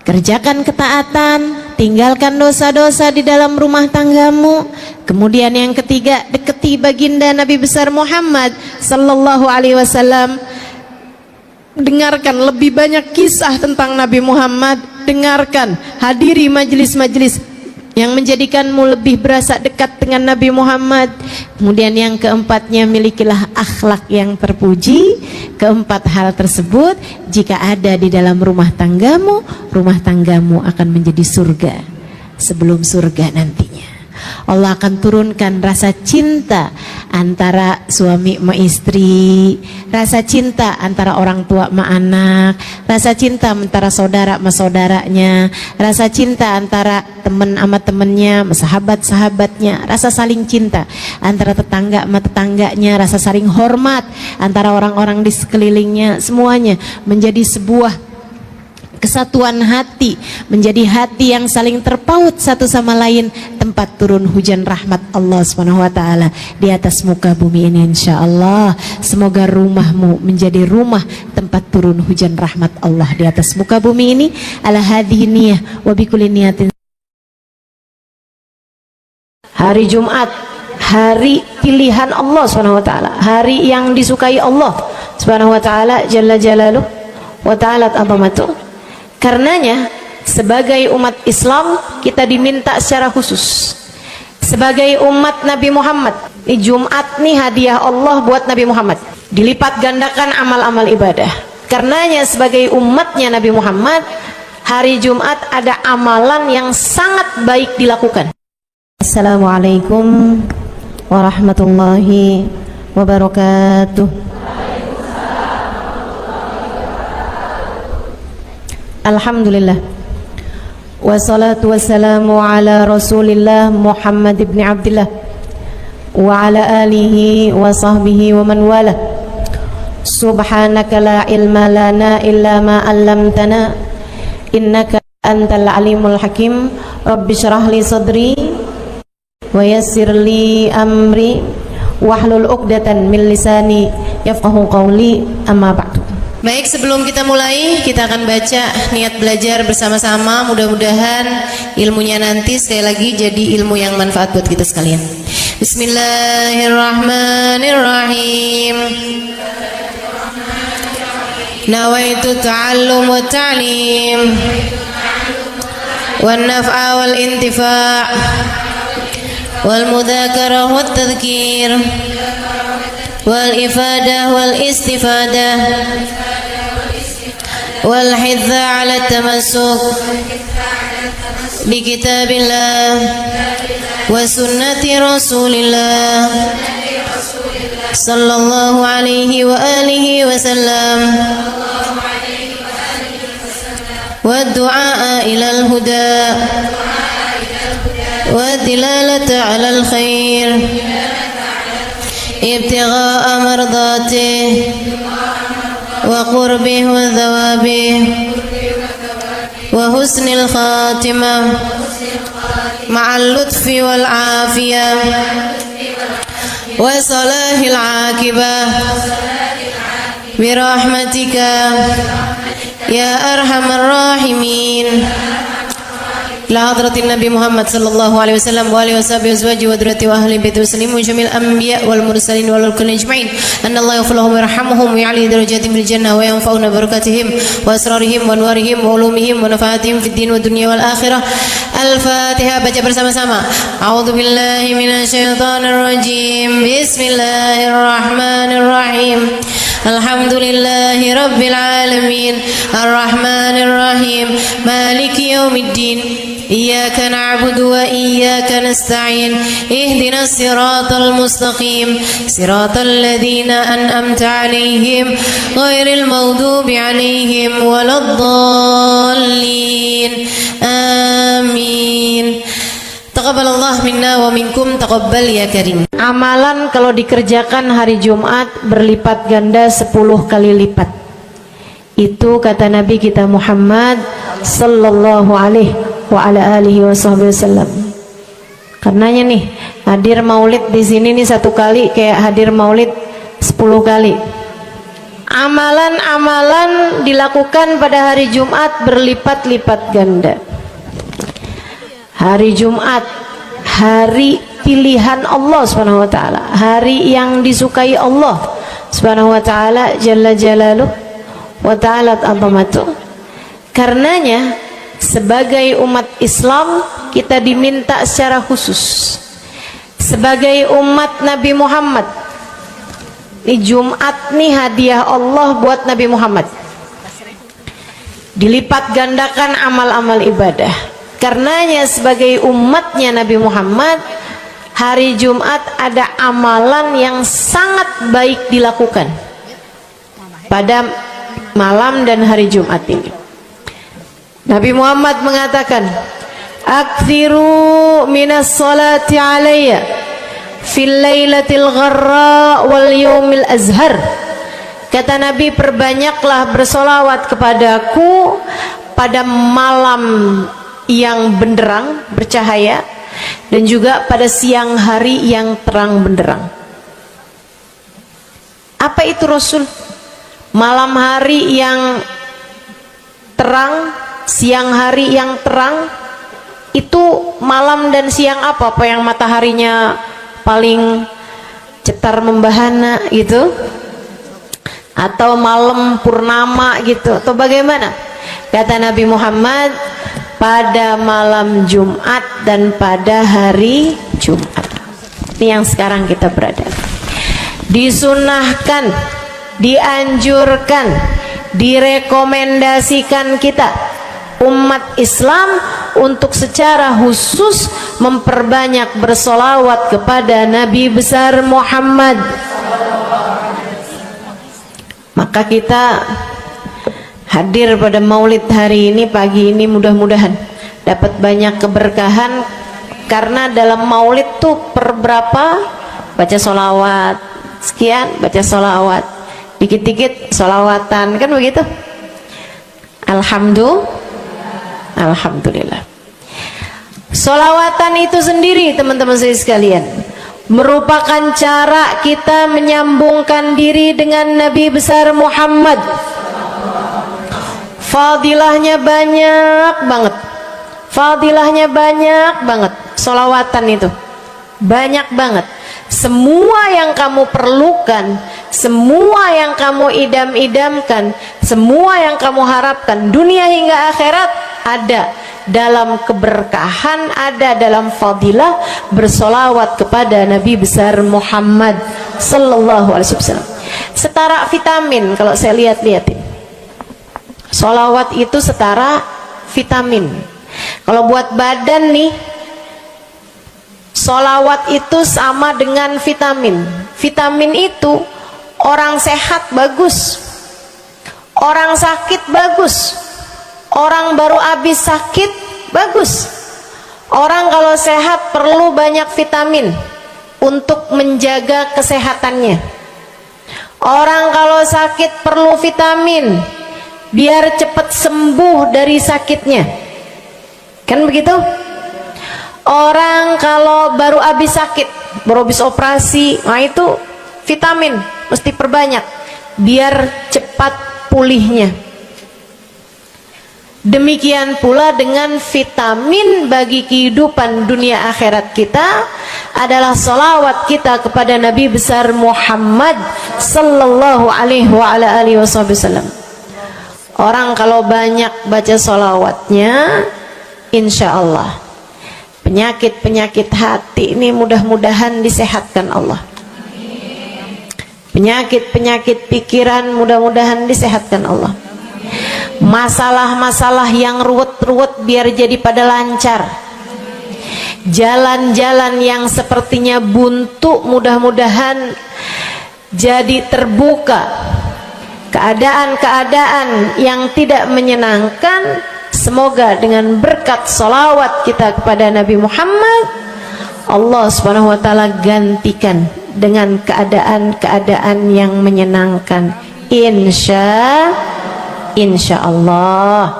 Speaker 1: kerjakan ketaatan, tinggalkan dosa-dosa di dalam rumah tanggamu. Kemudian yang ketiga, deketi baginda Nabi besar Muhammad sallallahu alaihi wasallam. Dengarkan lebih banyak kisah tentang Nabi Muhammad, dengarkan, hadiri majelis-majelis yang menjadikanmu lebih berasa dekat dengan Nabi Muhammad. Kemudian yang keempatnya, milikilah akhlak yang terpuji. Keempat hal tersebut jika ada di dalam rumah tanggamu akan menjadi surga sebelum surga nantinya. Allah akan turunkan rasa cinta antara suami sama istri, rasa cinta antara orang tua sama anak, rasa cinta antara saudara sama saudaranya, rasa cinta antara teman sama temannya, sahabat-sahabatnya, rasa saling cinta antara tetangga sama tetangganya, rasa saling hormat antara orang-orang di sekelilingnya. Semuanya menjadi sebuah kesatuan hati, menjadi hati yang saling terpaut satu sama lain, tempat turun hujan rahmat Allah Subhanahu wa taala di atas muka bumi ini insyaallah. Semoga rumahmu menjadi rumah tempat turun hujan rahmat Allah di atas muka bumi ini. Ala hadhihi niyah wa bikulli niyatin. Hari Jumat, hari pilihan Allah Subhanahu wa taala, hari yang disukai Allah Subhanahu wa taala jalla jalaluh wa ta'ala azamatuh. Karenanya sebagai umat Islam kita diminta secara khusus, sebagai umat Nabi Muhammad, di Jumat nih hadiah Allah buat Nabi Muhammad, dilipat gandakan amal-amal ibadah. Karenanya sebagai umatnya Nabi Muhammad, hari Jumat ada amalan yang sangat baik dilakukan. Assalamualaikum warahmatullahi wabarakatuh. Alhamdulillah, wassalatu wassalamu ala rasulillah Muhammad ibn Abdillah wa ala alihi wa sahbihi wa man wala. Subhanaka la ilma lana illa ma 'allamtana innaka antal alimul hakim. Rabbi shrah li sadri wa yassir li amri wahlul 'uqdatan min lisani yafqahu qawli, amma ba'du. Baik, sebelum kita mulai, kita akan baca niat belajar bersama-sama. Mudah-mudahan ilmunya nanti sekali lagi jadi ilmu yang manfaat buat kita sekalian. Bismillahirrahmanirrahim. Nawaitu ta'allum wa ta'lim wan naf'a wal intifa' wal mudzakarah wat tadhkir wal ifadah wal istifadah wal hidza ala tamassuk bi kitabillah wa sunnati rasulillah sallallahu alaihi wa alihi wasallam wa du'a ila al huda wa dilalata ala al khair ابتغاء مرضاته وقربه وثوابه وحسن الخاتمة مع اللطف والعافية وصلاح العاقبة برحمتك يا أرحم الراحمين. إلى حضرة النبي محمد صلى الله عليه وسلم وآله وصحبه وأزواجه وذريته وأهل بيته وسلم وجميع الأنبياء والمرسلين والكل أجمعين أن الله يغفر لهم ويرحمهم ويعلي درجاتهم في الجنة وينفعنا بركاتهم وأسرارهم وأنوارهم وعلومهم ونفعاتهم في الدين والدنيا والآخرة. الفاتحة. Baca bersama-sama. A'udzu billahi minasyaitonir rajim. Bismillahirrahmanirrahim. Alhamdulillahi rabbil alamin. Arrahmanir rahim. Maliki yaumiddin. Iyyaka na'budu wa iyyaka nasta'in. Ihdinas siratal mustaqim. Siratal ladzina an'amta 'alaihim ghairil maghdubi 'alaihim waladdallin. Amin. Taqabbalallah minna wa minkum, taqabbal ya karim. Amalan kalau dikerjakan hari Jumat berlipat ganda 10 kali lipat. Itu kata Nabi kita Muhammad sallallahu alaihi wa ala alihi wasallam. Karenanya nih, hadir maulid di sini nih 1 kali kayak hadir maulid 10 kali. Amalan-amalan dilakukan pada hari Jumat berlipat-lipat ganda. Hari Jumat, hari pilihan Allah Subhanahu wa taala, hari yang disukai Allah Subhanahu wa taala jalla jalaluh wa ta'ala azamatu. Karenanya sebagai umat Islam kita diminta secara khusus sebagai umat Nabi Muhammad. Di Jumat nih hadiah Allah buat Nabi Muhammad. Dilipat gandakan amal-amal ibadah. Karenanya sebagai umatnya Nabi Muhammad, hari Jumat ada amalan yang sangat baik dilakukan pada malam dan hari Jumat ini. Nabi Muhammad mengatakan, "Aktsiru minas salati alayya fil lailatil gharra wal yaumil azhar." Kata Nabi, perbanyaklah bersolawat kepadaku pada malam yang benderang, bercahaya, dan juga pada siang hari yang terang benderang. Apa itu Rasul? Malam hari yang terang, siang hari yang terang. Itu malam dan siang apa? Apa yang mataharinya paling cetar membahana gitu? Atau malam purnama gitu? Atau bagaimana? Kata Nabi Muhammad, pada malam Jumat dan pada hari Jumat. Ini yang sekarang kita berada. Disunahkan, dianjurkan, direkomendasikan kita umat Islam untuk secara khusus memperbanyak bersolawat kepada Nabi besar Muhammad. Maka kita hadir pada maulid hari ini, pagi ini, mudah-mudahan dapat banyak keberkahan. Karena dalam maulid tuh per berapa baca solawat sekian, baca solawat dikit-dikit, solawatan, kan begitu. Alhamdulillah. Solawatan itu sendiri teman-teman saya sekalian merupakan cara kita menyambungkan diri dengan Nabi besar Muhammad. Fadilahnya banyak banget. Fadilahnya banyak banget. Solawatan itu banyak banget. Semua yang kamu perlukan, semua yang kamu idam-idamkan, semua yang kamu harapkan, dunia hingga akhirat ada dalam keberkahan, ada dalam fadilah bersolawat kepada Nabi besar Muhammad sallallahu alaihi wasallam. Setara vitamin kalau saya lihat-lihatin. Solawat itu setara vitamin. Kalau buat badan nih, solawat itu sama dengan vitamin. Vitamin itu orang sehat bagus, orang sakit bagus, orang baru habis sakit bagus. Orang kalau sehat perlu banyak vitamin. untuk menjaga kesehatannya. Orang kalau sakit perlu vitamin biar cepat sembuh dari sakitnya, kan begitu? Orang kalau baru habis sakit, baru habis operasi, nah itu vitamin mesti perbanyak biar cepat pulihnya. Demikian pula dengan vitamin bagi kehidupan dunia akhirat kita adalah salawat kita kepada Nabi besar Muhammad sallallahu alaihi wasallam. Orang kalau banyak baca salawatnya, insya Allah penyakit-penyakit hati ini mudah-mudahan disehatkan Allah. Penyakit-penyakit pikiran mudah-mudahan disehatkan Allah. Masalah-masalah yang ruwet-ruwet biar jadi pada lancar. Jalan-jalan yang sepertinya buntu mudah-mudahan jadi terbuka. Keadaan-keadaan yang tidak menyenangkan, semoga dengan berkat salawat kita kepada Nabi Muhammad, Allah subhanahu wa ta'ala gantikan dengan keadaan-keadaan yang menyenangkan. Insya Allah.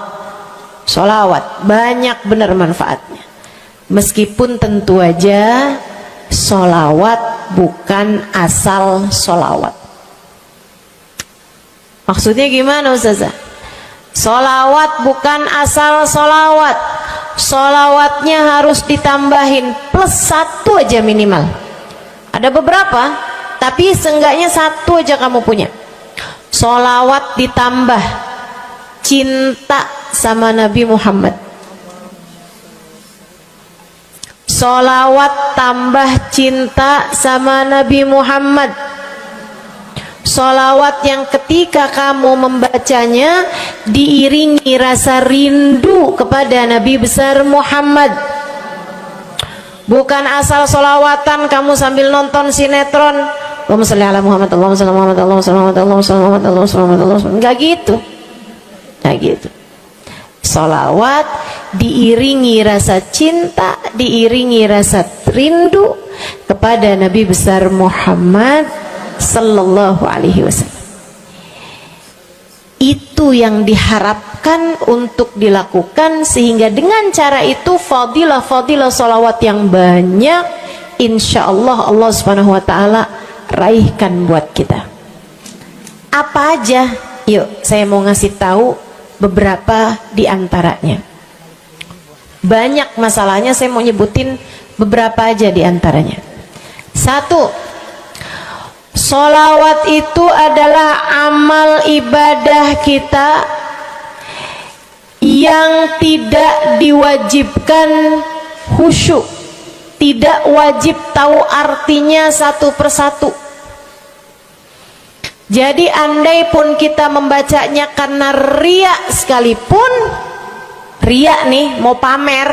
Speaker 1: Sholawat banyak benar manfaatnya. Meskipun tentu aja sholawat bukan asal sholawat. Maksudnya gimana Ustazah? Sholawat bukan asal sholawat. Sholawatnya harus ditambahin plus 1 aja minimal. Ada beberapa, tapi seenggaknya 1 aja kamu punya. Sholawat ditambah cinta sama Nabi Muhammad. Sholawat tambah cinta sama Nabi Muhammad. Sholawat yang ketika kamu membacanya diiringi rasa rindu kepada Nabi besar Muhammad. Bukan asal sholawatan kamu sambil nonton sinetron, Allahumma sholli ala Muhammad, Allahumma sholli ala Muhammad, Allahumma sholli ala Muhammad, Allahumma sholli ala Muhammad, Allahumma sholli ala Muhammad. Enggak gitu. Enggak gitu. Sholawat diiringi rasa cinta, diiringi rasa rindu kepada Nabi besar Muhammad sallallahu alaihi wasallam. Itu yang diharapkan untuk dilakukan, sehingga dengan cara itu fadilah-fadilah sholawat yang banyak insya Allah Allah subhanahu wa ta'ala raihkan buat kita. Apa aja? Yuk saya mau ngasih tahu beberapa di antaranya. Banyak masalahnya, saya mau nyebutin beberapa aja di antaranya. 1. Sholawat itu adalah amal ibadah kita yang tidak diwajibkan khusyuk, tidak wajib tahu artinya satu persatu. Jadi andai pun kita membacanya karena riya sekalipun, riya nih mau pamer,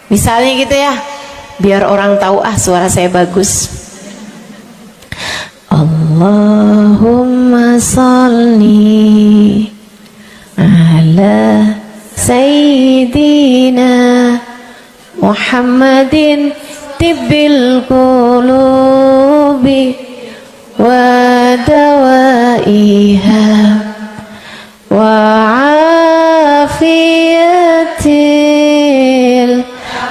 Speaker 1: misalnya gitu ya, biar orang tahu suara saya bagus. Allahumma salli ala sayyidina Muhammadin tibbil qulubi wa dawaiha wa afiyatil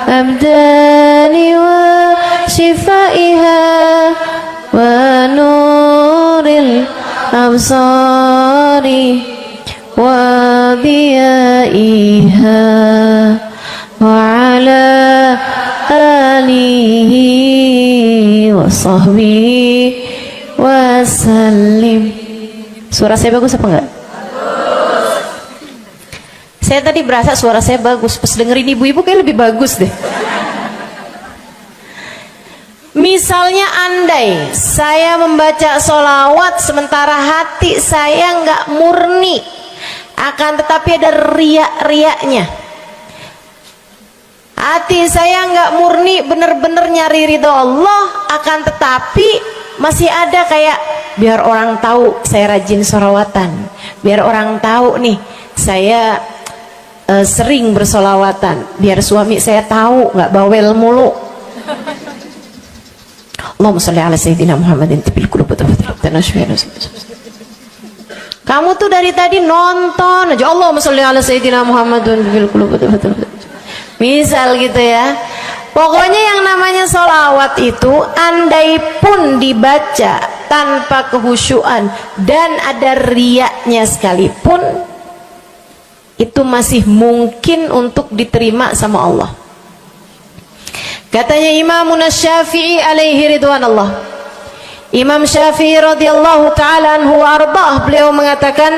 Speaker 1: abdani wa shifaiha wa nuril absari wa diyaiha wa ala alihi wa sahbihi wa sallim. Suara saya bagus apa enggak? Saya tadi berasa suara saya bagus, pas dengerin ibu-ibu kayak lebih bagus deh. Misalnya andai saya membaca sholawat sementara hati saya nggak murni, akan tetapi ada riak-riaknya. Hati saya nggak murni, bener-bener nyari ridho Allah, akan tetapi masih ada kayak biar orang tahu saya rajin sholawatan, biar orang tahu nih saya sering bersolawatan, biar suami saya tahu nggak bawel mulu. Allahumma sholli ala sayyidina Muhammadin tibil qulub. Kamu tuh dari tadi nonton aja Allahumma sholli ala sayyidina Muhammadin tibil qulub. Misal gitu ya. Pokoknya yang namanya sholawat itu andai pun dibaca tanpa kehusyuan dan ada riyaknya sekalipun, itu masih mungkin untuk diterima sama Allah. Katanya Imam Syafi'i alaihi ridwanallah, Imam Syafi'i radhiyallahu ta'ala anhu arba'ah, beliau mengatakan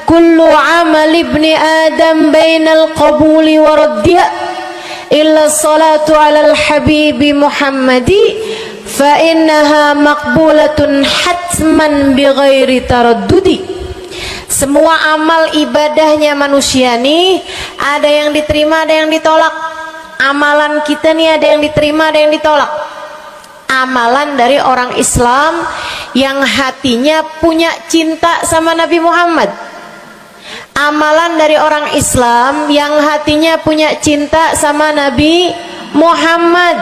Speaker 1: kullu amal ibni adam bainal qabuli wa raddiha illa salatu ala al-habibi Muhammadi fa innaha maqbulatun hatman bighairi taraddudi. Semua amal ibadahnya manusia nih ada yang diterima, ada yang ditolak. Amalan kita nih ada yang diterima, ada yang ditolak. Amalan dari orang Islam yang hatinya punya cinta sama Nabi Muhammad, amalan dari orang Islam yang hatinya punya cinta sama Nabi Muhammad.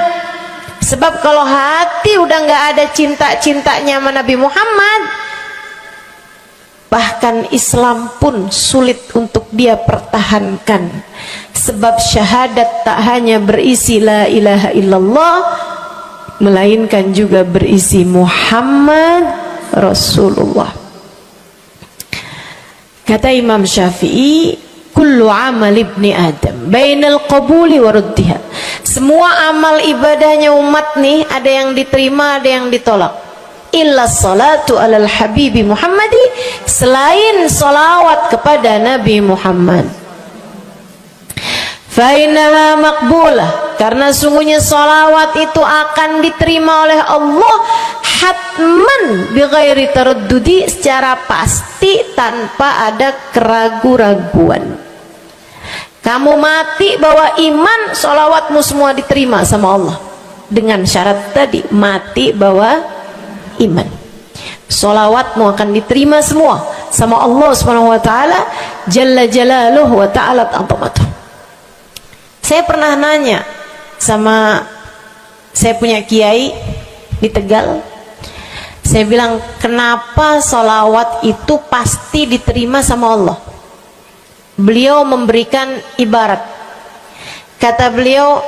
Speaker 1: Sebab kalau hati udah nggak ada cinta-cintanya sama Nabi Muhammad, bahkan Islam pun sulit untuk dia pertahankan. Sebab syahadat tak hanya berisi la ilaha illallah, melainkan juga berisi Muhammad Rasulullah. Kata Imam Syafi'i, kullu amal ibni Adam bainal qabuli wa raddiha. Semua amal ibadahnya umat nih ada yang diterima, ada yang ditolak. Illa salatu alal habibi Muhammadi, selain salawat kepada Nabi Muhammad. Fa innaha maqbulah, karena sungguhnya salawat itu akan diterima oleh Allah hatman bighairi taraddudi, secara pasti tanpa ada keraguan-raguan. Kamu mati bawa iman, salawatmu semua diterima sama Allah. Dengan syarat tadi, mati bawa iman, salawatmu akan diterima semua sama Allah Subhanahu wa taala jalla jalaluhu wa ta'ala azamatuh. Saya pernah nanya sama saya punya kiai di Tegal. Saya bilang, kenapa sholawat itu pasti diterima sama Allah? Beliau memberikan ibarat. Kata beliau,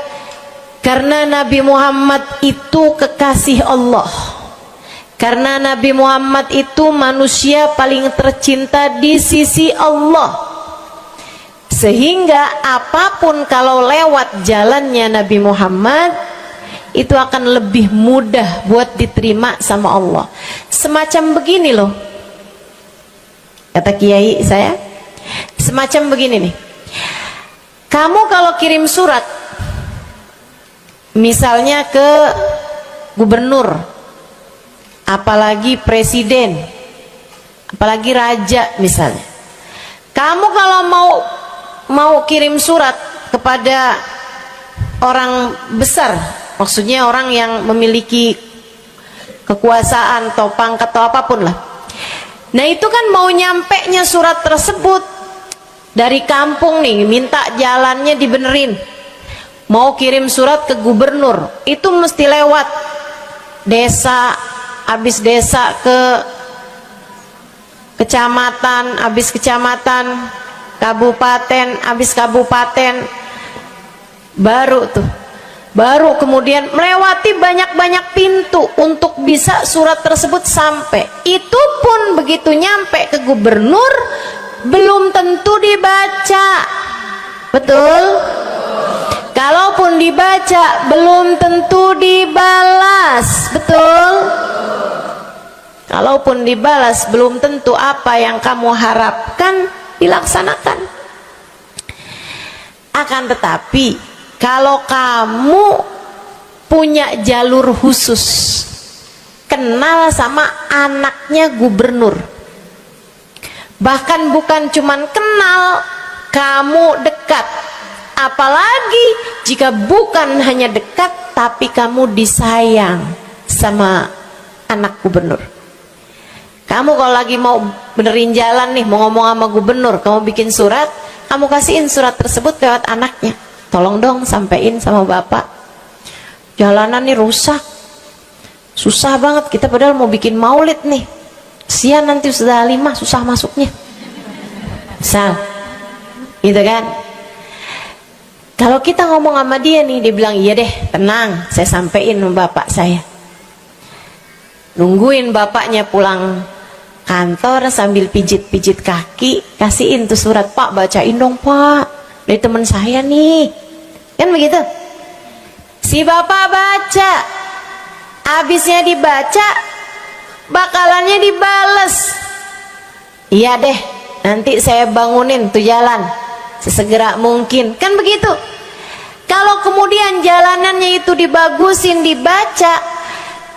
Speaker 1: karena Nabi Muhammad itu kekasih Allah. Karena Nabi Muhammad itu manusia paling tercinta di sisi Allah. Sehingga apapun kalau lewat jalannya Nabi Muhammad, itu akan lebih mudah buat diterima sama Allah. Semacam begini loh, kata kiai saya, semacam begini nih. Kamu kalau kirim surat misalnya ke gubernur, apalagi presiden, apalagi raja misalnya, kamu kalau mau kirim surat kepada orang besar, maksudnya orang yang memiliki kekuasaan atau pangkat atau apapun lah. Nah itu kan mau nyampe nya surat tersebut dari kampung nih, minta jalannya dibenerin, mau kirim surat ke gubernur, itu mesti lewat desa, habis desa ke kecamatan, habis kecamatan, kabupaten, habis kabupaten, baru kemudian melewati banyak-banyak pintu untuk bisa surat tersebut sampai. Itu pun begitu nyampe ke gubernur belum tentu dibaca. Betul? Kalaupun dibaca belum tentu dibalas. Betul? Kalaupun dibalas belum tentu apa yang kamu harapkan dilaksanakan. Akan tetapi kalau kamu punya jalur khusus, kenal sama anaknya gubernur, bahkan bukan cuman kenal, kamu dekat, apalagi jika bukan hanya dekat tapi kamu disayang sama anak gubernur. Kamu kalau lagi mau benerin jalan nih, mau ngomong sama gubernur, kamu bikin surat, kamu kasihin surat tersebut lewat anaknya. Tolong dong sampein sama bapak, jalanan nih rusak, Susah banget kita padahal mau bikin maulid nih. Sian nanti Ustazah Halimah susah masuknya. Misal, gitu kan? Kalau kita ngomong sama dia nih, dia bilang iya deh, tenang, saya sampein sama bapak saya. Nungguin bapaknya pulang kantor sambil pijit-pijit kaki, kasihin tuh surat, Pak bacain dong Pak, dari teman saya nih, kan begitu. Si bapak baca, habisnya dibaca, bakalannya dibales. Iya deh, nanti saya bangunin tuh jalan sesegera mungkin, kan begitu. Kalau kemudian jalanannya itu dibagusin, dibaca,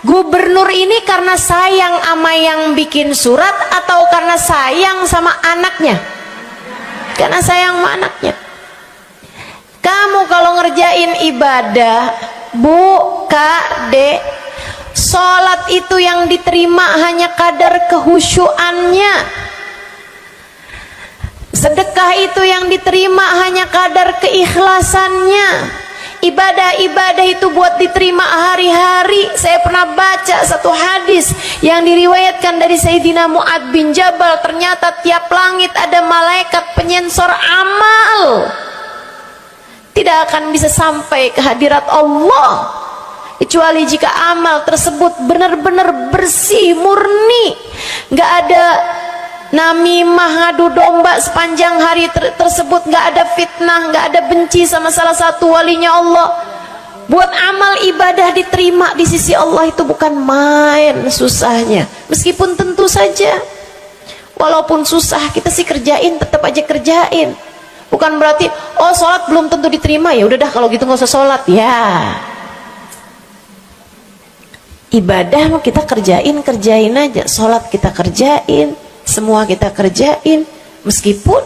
Speaker 1: gubernur ini karena sayang sama yang bikin surat atau karena sayang sama anaknya? Karena sayang sama anaknya. Kamu kalau ngerjain ibadah, Bu, Kak, Dek, sholat itu yang diterima hanya kadar kehusyuannya. Sedekah itu yang diterima hanya kadar keikhlasannya. Ibadah-ibadah itu buat diterima hari-hari. Saya pernah baca satu hadis yang diriwayatkan dari Sayyidina Mu'ad bin Jabal. Ternyata tiap langit ada malaikat penyensor amal, tidak akan bisa sampai ke hadirat Allah kecuali jika amal tersebut benar-benar bersih, murni, nggak ada namimah, ngadu domba sepanjang hari tersebut, nggak ada fitnah, nggak ada benci sama salah satu walinya Allah. Buat amal ibadah diterima di sisi Allah itu bukan main susahnya. Meskipun tentu saja walaupun susah kita sih kerjain, tetap aja kerjain. Bukan berarti oh sholat belum tentu diterima, ya udah dah kalau gitu nggak usah sholat. Ya, ibadah mau kita kerjain aja, sholat kita kerjain, semua kita kerjain, meskipun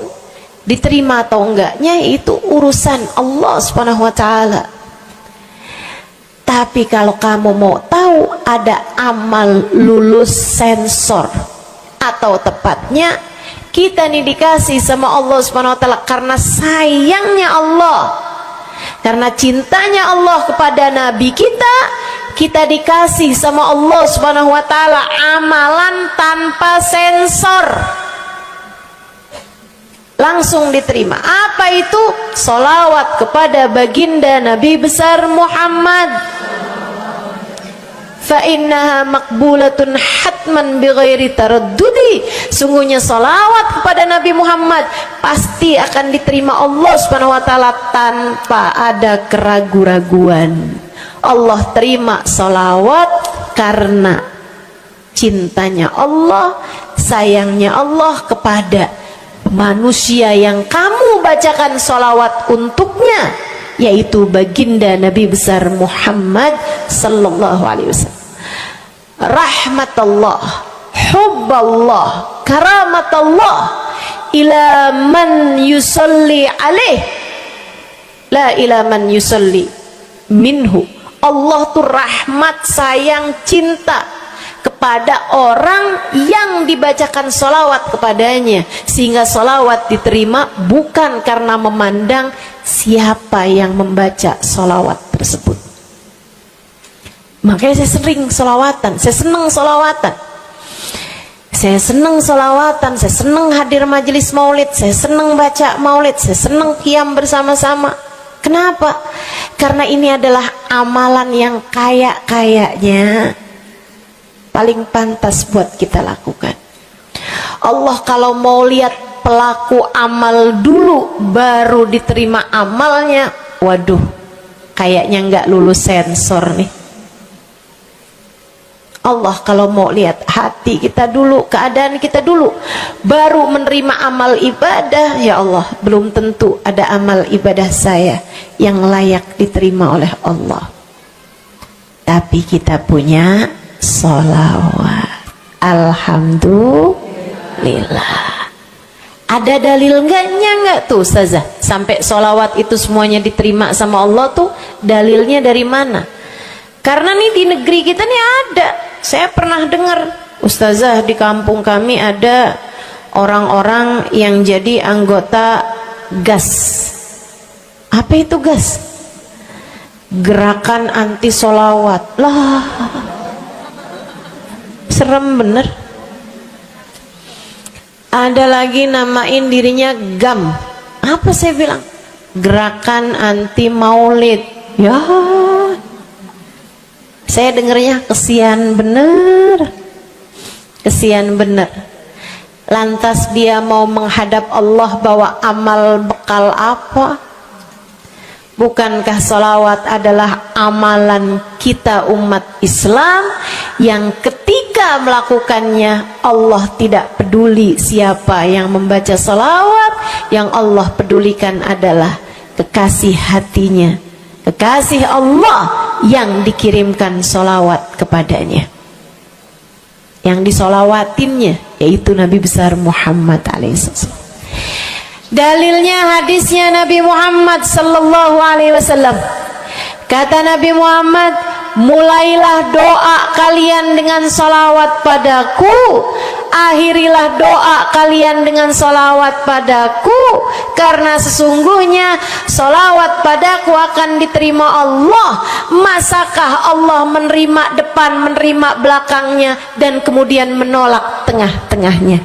Speaker 1: diterima atau enggaknya itu urusan Allah Subhanahu wa taala. Tapi kalau kamu mau tahu, ada amal lulus sensor, atau tepatnya kita nih dikasih sama Allah Subhanahu wa taala karena sayangnya Allah, karena cintanya Allah kepada nabi kita, kita dikasih sama Allah Subhanahu wa taala amalan tanpa sensor, langsung diterima. Apa itu? Sholawat kepada baginda Nabi besar Muhammad. Fa innaha maqbulatun hatman bighairi taraddudi. Sungguhnya sholawat kepada Nabi Muhammad pasti akan diterima Allah Subhanahu wa taala tanpa ada keraguan-raguan. Allah terima sholawat karena cintanya Allah, sayangnya Allah kepada manusia yang kamu bacakan sholawat untuknya, yaitu baginda Nabi besar Muhammad sallallahu alaihi wasallam. Rahmatullah, hubballah, karamatullah ila man yusalli alaih, la ila man yusalli minhu. Allah tuh rahmat, sayang, cinta kepada orang yang dibacakan sholawat kepadanya, sehingga sholawat diterima bukan karena memandang siapa yang membaca sholawat tersebut. Makanya saya sering sholawatan, saya senang sholawatan, saya senang sholawatan, saya senang hadir majelis maulid, saya senang baca maulid, saya senang qiyam bersama-sama. Kenapa? Karena ini adalah amalan yang kayaknya paling pantas buat kita lakukan. Allah kalau mau lihat pelaku amal dulu baru diterima amalnya, waduh, kayaknya nggak lulus sensor nih. Allah kalau mau lihat hati kita dulu, keadaan kita dulu, baru menerima amal ibadah, ya Allah, belum tentu ada amal ibadah saya yang layak diterima oleh Allah. Tapi kita punya sholawat, alhamdulillah. Ada dalil enggak tuh Ustazah sampai sholawat itu semuanya diterima sama Allah tuh? Dalilnya dari mana? Karena nih di negeri kita nih ada, saya pernah dengar Ustazah, di kampung kami ada orang-orang yang jadi anggota GAS. Apa itu GAS? Gerakan anti sholawat. Lah, Serem bener. Ada lagi namain dirinya GAM. Apa saya bilang? Gerakan Anti Maulid. Ya, saya dengernya kesian bener. Kesian bener. Lantas dia mau menghadap Allah bawa amal bekal apa? Bukankah sholawat adalah amalan kita umat Islam yang ketika melakukannya Allah tidak peduli siapa yang membaca sholawat, yang Allah pedulikan adalah kekasih hatinya, kekasih Allah yang dikirimkan sholawat kepadanya, yang disolawatinnya yaitu Nabi besar Muhammad alaihissalam. Dalilnya hadisnya Nabi Muhammad sallallahu alaihi wasallam. Kata Nabi Muhammad, mulailah doa kalian dengan salawat padaku, akhirilah doa kalian dengan salawat padaku, karena sesungguhnya salawat padaku akan diterima Allah. Masakah Allah menerima depan, menerima belakangnya, dan kemudian menolak tengah-tengahnya?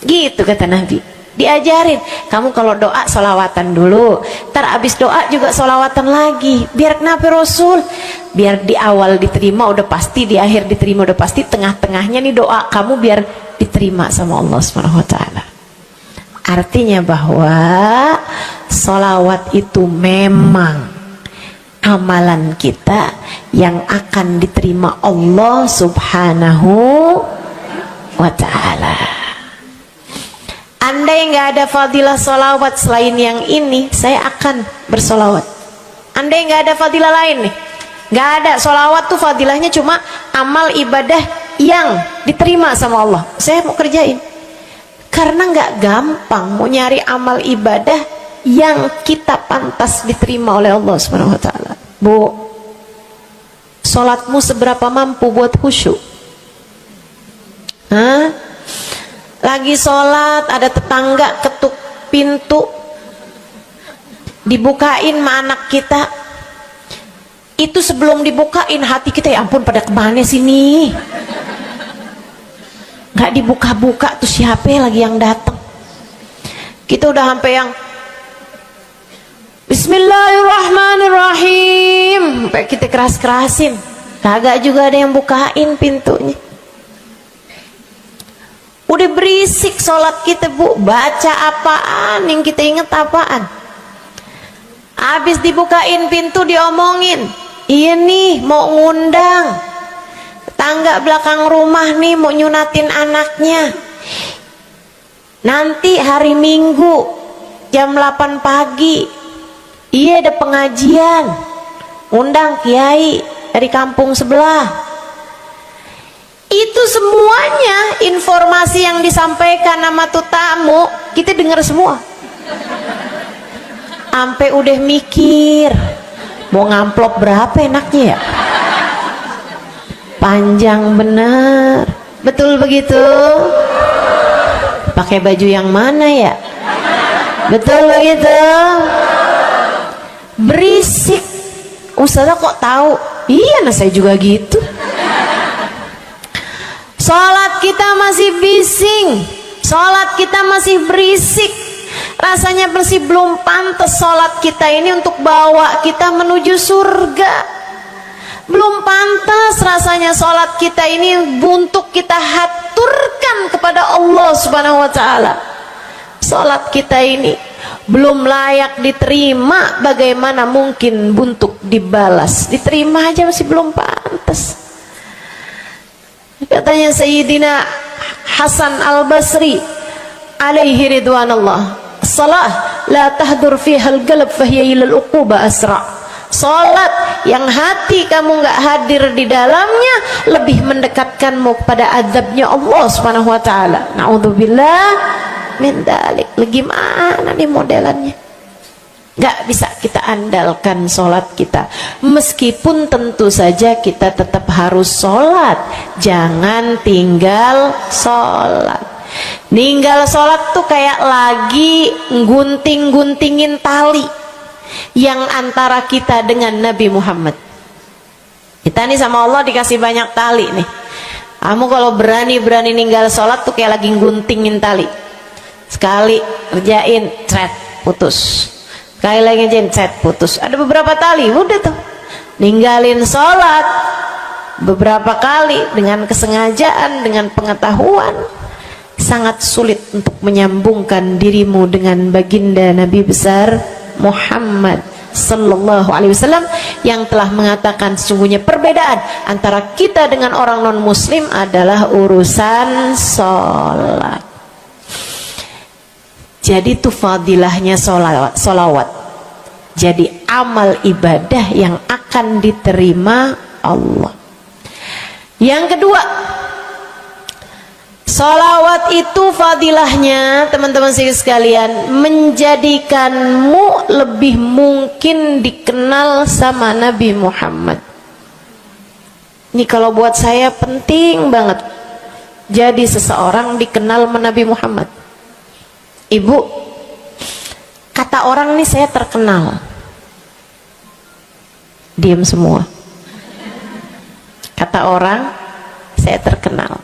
Speaker 1: Gitu kata Nabi. Diajarin, kamu kalau doa solawatan dulu, ntar abis doa juga solawatan lagi. Biar kenapa Rasul? Biar di awal diterima udah pasti, di akhir diterima udah pasti, tengah-tengahnya nih doa kamu biar diterima sama Allah Subhanahu wa Ta'ala. Artinya bahwa solawat itu memang amalan kita yang akan diterima Allah Subhanahu wa Ta'ala. Andai nggak ada fadilah solawat selain yang ini, saya akan bersolawat. Andai nggak ada fadilah lain nih, nggak ada solawat tuh fadilahnya cuma amal ibadah yang diterima sama Allah, saya mau kerjain. Karena nggak gampang mau nyari amal ibadah yang kita pantas diterima oleh Allah Subhanahu Wa Taala. Bu, sholatmu seberapa mampu buat khusyuk? Hah? Lagi sholat ada tetangga ketuk pintu, dibukain sama anak kita. Itu sebelum dibukain hati kita, ya ampun pada kemana sini? Gak dibuka-buka tuh siapa lagi yang datang? Kita udah sampai yang Bismillahirrahmanirrahim, sampai kita keras-kerasin, kagak juga ada yang bukain pintunya. Udah berisik sholat kita, Bu. Baca apaan, yang kita inget apaan? Habis dibukain pintu diomongin, iya nih mau ngundang tetangga belakang rumah nih, mau nyunatin anaknya. Nanti hari Minggu jam 8 pagi, iya ada pengajian, undang kiai dari kampung sebelah. Itu semuanya informasi yang disampaikan sama tuh tamu, kita dengar semua. Sampai udah mikir mau ngamplop berapa enaknya ya, panjang bener. Betul begitu? Pakai baju yang mana ya? Betul begitu? Berisik. Ustazah kok tahu? Iya, nah saya juga gitu. Sholat kita masih bising, sholat kita masih berisik. Rasanya masih belum pantas sholat kita ini untuk bawa kita menuju surga. Belum pantas rasanya sholat kita ini untuk kita haturkan kepada Allah Subhanahu wa Ta'ala. Sholat kita ini belum layak diterima, bagaimana mungkin untuk dibalas? Diterima aja masih belum pantas. Katanya Sayyidina Hasan Al-Basri alaihi ridwanullah, salah la tahdur fiha al-qalb fahiya ila al-uquba asra. Salat yang hati kamu nggak hadir di dalamnya lebih mendekatkanmu kepada azabnya Allah Subhanahu wa Ta'ala. Na'udzubillah min dzalik. Gimana nih modelannya? Gak bisa kita andalkan sholat kita, meskipun tentu saja kita tetap harus sholat. Jangan tinggal sholat. Ninggal sholat tuh kayak lagi gunting-guntingin tali yang antara kita dengan Nabi Muhammad. Kita nih sama Allah dikasih banyak tali nih. Kamu kalau berani-berani ninggal sholat tuh kayak lagi guntingin tali. Sekali kerjain, cret, putus. Sekali lagi ngerjain, cret, putus. Ada beberapa tali, udah tuh. Ninggalin sholat beberapa kali dengan kesengajaan, dengan pengetahuan, sangat sulit untuk menyambungkan dirimu dengan baginda Nabi besar Muhammad sallallahu alaihi wasallam yang telah mengatakan sesungguhnya perbedaan antara kita dengan orang non muslim adalah urusan sholat. Jadi itu fadilahnya sholawat. Jadi amal ibadah yang akan diterima Allah. Yang kedua, sholawat itu fadilahnya teman-teman sekalian menjadikanmu lebih mungkin dikenal sama Nabi Muhammad. Ini kalau buat saya penting banget. Jadi seseorang dikenal sama Nabi Muhammad. Ibu, kata orang nih saya terkenal. Diam semua. Kata orang saya terkenal.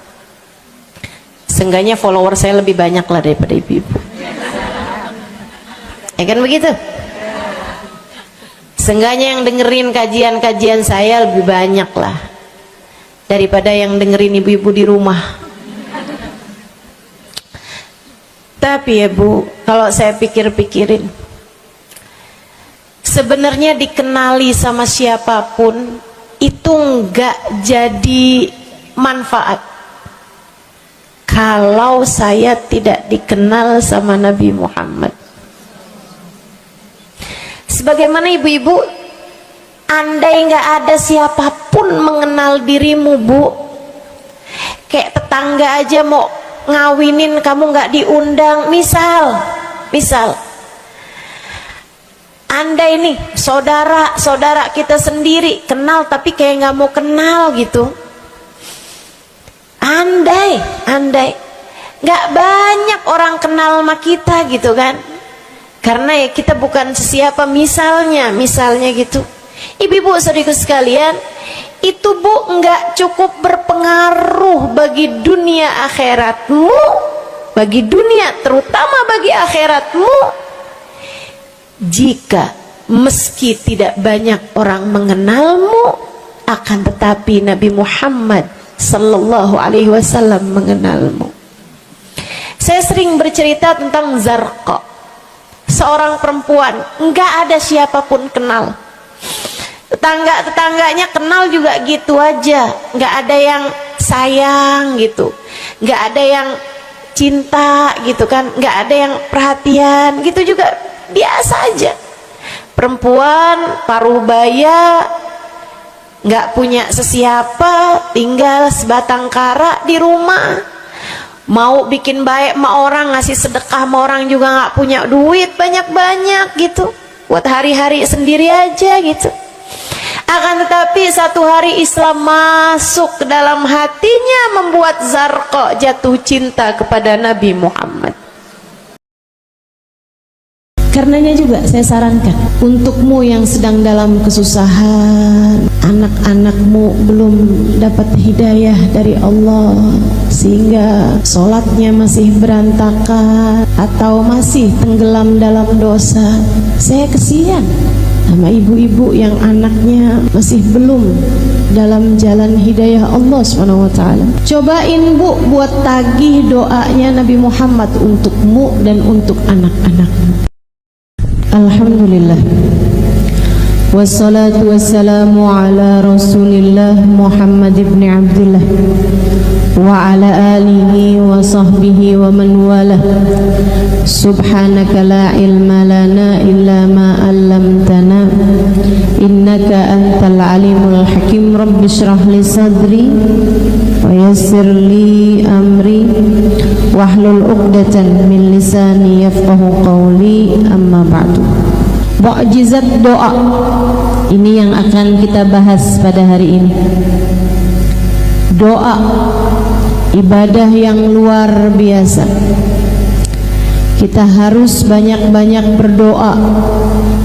Speaker 1: Seenggaknya follower saya lebih banyak lah daripada ibu-ibu. Ya kan begitu? Seenggaknya yang dengerin kajian-kajian saya lebih banyak lah daripada yang dengerin ibu-ibu di rumah. Tapi ya Bu, kalau saya pikir-pikirin, sebenarnya dikenali sama siapapun itu enggak jadi manfaat kalau saya tidak dikenal sama Nabi Muhammad. Sebagaimana ibu-ibu, andai nggak ada siapapun mengenal dirimu Bu, kayak tetangga aja mau ngawinin kamu nggak diundang, misal andai nih saudara kita sendiri kenal tapi kayak nggak mau kenal gitu. Andai nggak banyak orang kenal sama kita gitu kan, karena ya kita bukan sesiapa, misalnya gitu. Ibu-ibu saudaraku sekalian, itu Bu nggak cukup berpengaruh bagi dunia akhiratmu, bagi dunia terutama bagi akhiratmu, jika meski tidak banyak orang mengenalmu, akan tetapi Nabi Muhammad sallallahu alaihi wasallam mengenalmu. Saya sering bercerita tentang Zarqa, seorang perempuan, nggak ada siapapun kenal. Tetangga-tetangganya kenal juga gitu aja, nggak ada yang sayang gitu, nggak ada yang cinta gitu kan, nggak ada yang perhatian gitu juga, biasa aja. Perempuan paruh baya, nggak punya sesiapa, tinggal sebatang kara di rumah, mau bikin baik sama orang, ngasih sedekah sama orang juga nggak punya duit banyak-banyak gitu, buat hari-hari sendiri aja gitu. Akan tetapi satu hari Islam masuk ke dalam hatinya, membuat Zarqa jatuh cinta kepada Nabi Muhammad. Karenanya juga saya sarankan untukmu yang sedang dalam kesusahan, anak-anakmu belum dapat hidayah dari Allah sehingga sholatnya masih berantakan atau masih tenggelam dalam dosa, saya kesian sama ibu-ibu yang anaknya masih belum dalam jalan hidayah Allah SWT. Cobain Bu buat tagih doanya Nabi Muhammad untukmu dan untuk anak-anakmu. Alhamdulillah, wassalatu wassalamu ala Rasulillah Muhammad ibn Abdullah wa ala alihi wa sahbihi wa man walah. Subhanaka la ilma lana illa ma 'allamtana innaka antal alimul hakim. Rabbi shrah li sadri wa yassir li amri wahlul 'uqdatan min lisani yafqahu qawli. Amma ba'du. Mukjizat doa ini yang akan kita bahas pada hari ini. Doa ibadah yang luar biasa. Kita harus banyak-banyak berdoa.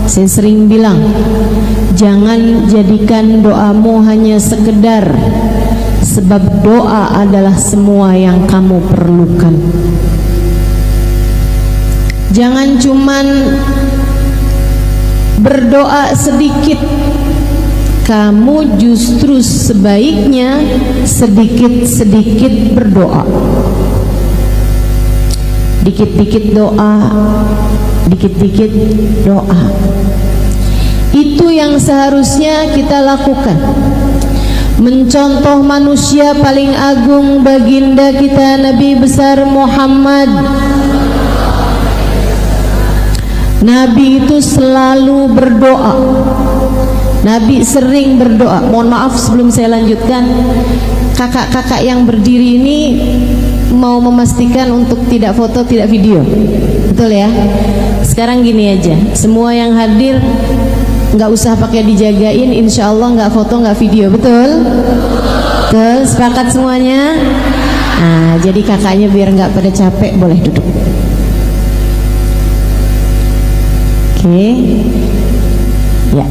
Speaker 1: Saya sering bilang, jangan jadikan doamu hanya sekedar sebab doa adalah semua yang kamu perlukan. Jangan cuman berdoa sedikit, kamu justru sebaiknya sedikit-sedikit berdoa. Dikit-dikit doa, dikit-dikit doa. Itu yang seharusnya kita lakukan. Mencontoh manusia paling agung, baginda kita Nabi besar Muhammad. Nabi itu selalu berdoa. Nabi sering berdoa. Mohon maaf sebelum saya lanjutkan, kakak-kakak yang berdiri ini mau memastikan untuk tidak foto, tidak video. Betul ya? Sekarang gini aja, semua yang hadir nggak usah pakai dijagain, insya Allah nggak foto, nggak video. Betul? Betul, sepakat semuanya? Nah, jadi kakaknya biar nggak pada capek, boleh duduk. Oke, ya,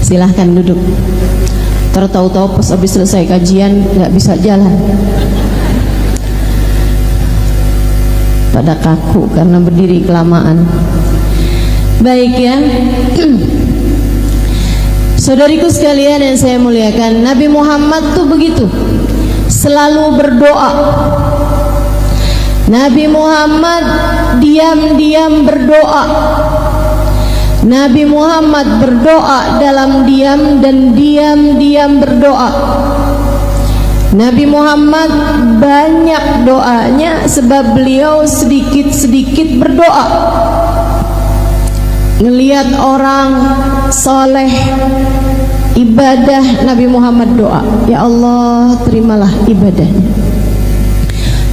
Speaker 1: silahkan duduk. Tahu-tahu pas habis selesai kajian nggak bisa jalan, pada kaku karena berdiri kelamaan. Baik ya, saudariku sekalian yang saya muliakan, Nabi Muhammad tuh begitu, selalu berdoa. Nabi Muhammad diam-diam berdoa. Nabi Muhammad berdoa dalam diam dan diam-diam berdoa. Nabi Muhammad banyak doanya sebab beliau sedikit-sedikit berdoa. Ngelihat orang soleh ibadah, Nabi Muhammad doa, ya Allah terimalah ibadahnya.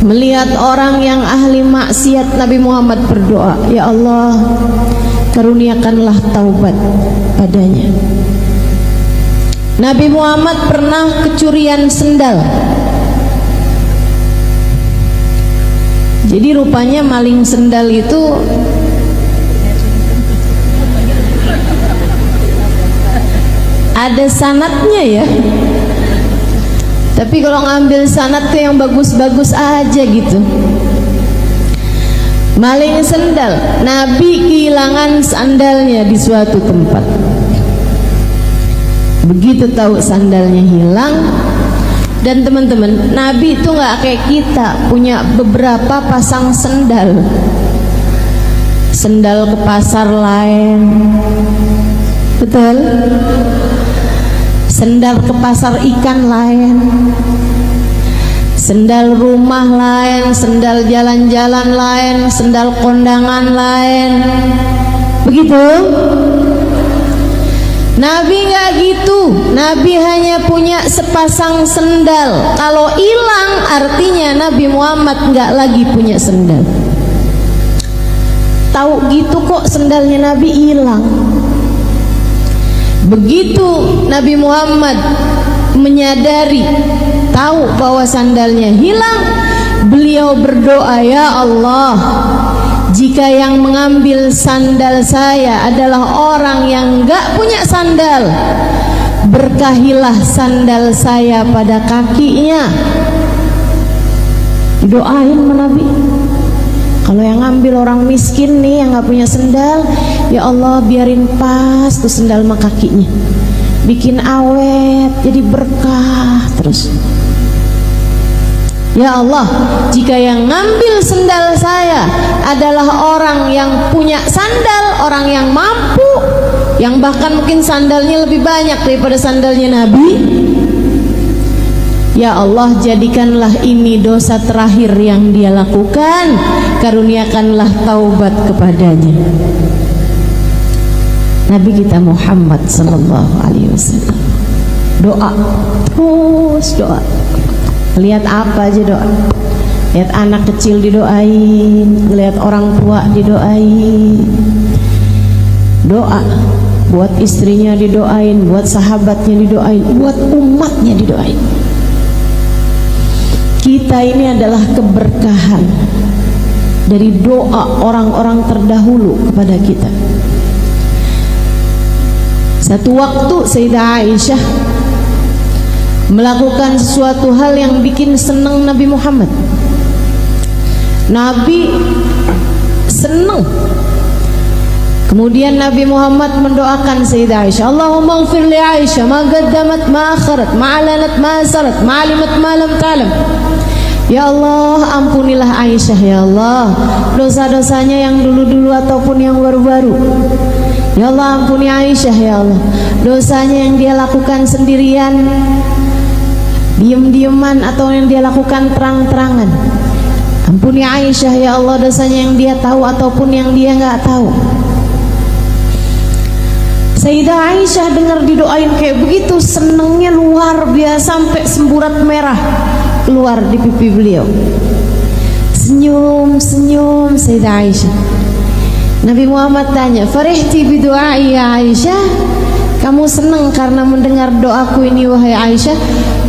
Speaker 1: Melihat orang yang ahli maksiat, Nabi Muhammad berdoa, ya Allah karuniakanlah taubat padanya. Nabi Muhammad pernah kecurian sendal. Jadi rupanya maling sendal itu ada sanadnya ya. Tapi kalau ngambil sanad tuh yang bagus-bagus aja gitu. Maling sendal, Nabi kehilangan sandalnya di suatu tempat. Begitu tahu sandalnya hilang, dan teman-teman, Nabi itu nggak kayak kita punya beberapa pasang sendal. Sendal ke pasar lain, betul? Sendal ke pasar ikan lain, sendal rumah lain, sendal jalan-jalan lain, sendal kondangan lain. Begitu? Nabi nggak gitu. Nabi hanya punya sepasang sendal. Kalau hilang artinya Nabi Muhammad nggak lagi punya sendal. Tahu gitu kok sendalnya Nabi hilang. Begitu Nabi Muhammad menyadari, tahu bahwa sandalnya hilang, beliau berdoa, ya Allah, jika yang mengambil sandal saya adalah orang yang enggak punya sandal, berkahilah sandal saya pada kakinya. Didoain sama Nabi. Kalau yang ngambil orang miskin nih yang nggak punya sendal, ya Allah biarin pas tuh sendal sama kakinya, bikin awet jadi berkah terus. Ya Allah, jika yang ngambil sendal saya adalah orang yang punya sandal, orang yang mampu, yang bahkan mungkin sandalnya lebih banyak daripada sandalnya Nabi, ya Allah jadikanlah ini dosa terakhir yang dia lakukan, karuniakanlah taubat kepadanya. Nabi kita Muhammad sallallahu alaihi wasallam doa, terus doa. Lihat apa aja doa. Lihat anak kecil didoain, lihat orang tua didoain. Doa buat istrinya didoain, buat sahabatnya didoain, buat umatnya didoain. Kita ini adalah keberkahan dari doa orang-orang terdahulu kepada kita. Satu waktu Sayyidah Aisyah melakukan sesuatu hal yang bikin senang Nabi Muhammad. Nabi senang. Kemudian Nabi Muhammad mendoakan Sayyidah Aisyah, Allahumma ighfir li Aisyah ma qaddamat ma akharat ma alanat ma asarat ma alimat ma lam ta'lam. Ya Allah, ampunilah Aisyah ya Allah, dosa-dosanya yang dulu-dulu ataupun yang baru-baru. Ya Allah, ampuni Aisyah ya Allah, dosanya yang dia lakukan sendirian, diem-dieman, atau yang dia lakukan terang-terangan. Ampuni Aisyah ya Allah, dosanya yang dia tahu ataupun yang dia nggak tahu. Sayyidah Aisyah dengar didoain kayak begitu, senangnya luar biasa sampai semburat merah keluar di pipi beliau. Senyum Sayyidah Aisyah. Nabi Muhammad tanya, "Farihti bi du'ai ya Aisyah?" Kamu senang karena mendengar doaku ini wahai Aisyah?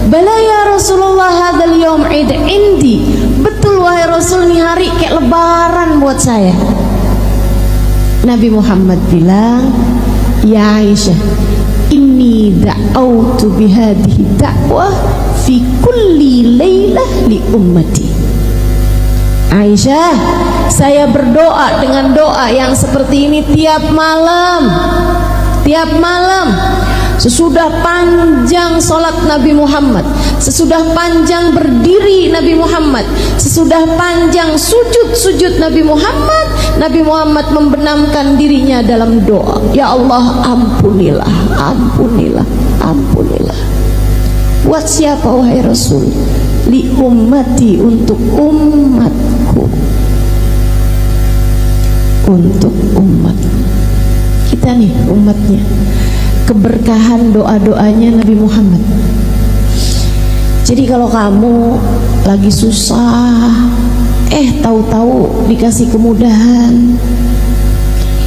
Speaker 1: Bala ya Rasulullah, hadzal yaum id indi. Betul wahai Rasul, ini hari kayak lebaran buat saya. Nabi Muhammad bilang, ya Aisyah, inni da'autu bihadihi da'wah fi kulli laylah li ummati. Aisyah, saya berdoa dengan doa yang seperti ini tiap malam. Sesudah panjang solat Nabi Muhammad, sesudah panjang berdiri Nabi Muhammad, sesudah panjang sujud Nabi Muhammad, Nabi Muhammad membenamkan dirinya dalam doa. Ya Allah, ampunilah. Buat siapa wahai Rasul? Li ummati, untuk umatku. Untuk umat kita nih, umatnya. Keberkahan doa-doanya Nabi Muhammad. Jadi kalau kamu lagi susah, tahu-tahu dikasih kemudahan,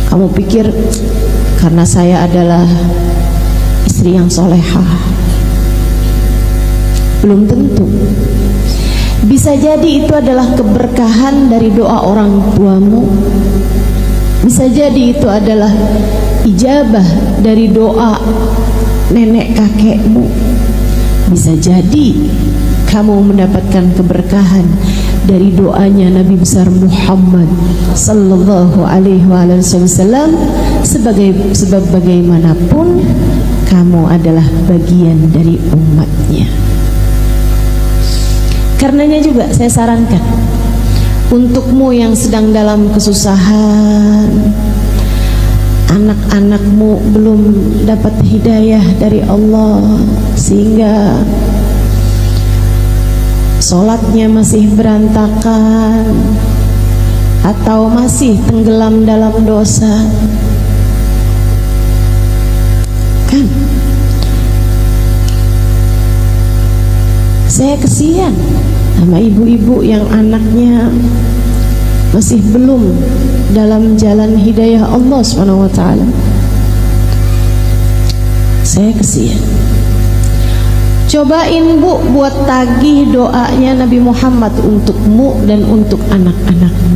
Speaker 1: kamu pikir karena saya adalah istri yang solehah. Belum tentu. Bisa jadi itu adalah keberkahan dari doa orang tuamu. Bisa jadi itu adalah ijabah dari doa nenek kakekmu. Bisa jadi kamu mendapatkan keberkahan dari doanya Nabi besar Muhammad sallallahu alaihi wasallam. Sebab bagaimanapun kamu adalah bagian dari umatnya. Karenanya juga saya sarankan untukmu yang sedang dalam kesusahan, anak-anakmu belum dapat hidayah dari Allah sehingga sholatnya masih berantakan atau masih tenggelam dalam dosa, kan saya kesian sama ibu-ibu yang anaknya masih belum dalam jalan hidayah Allah SWT. Saya kesian. Cobain Bu buat tagih doanya Nabi Muhammad untukmu dan untuk anak-anakmu.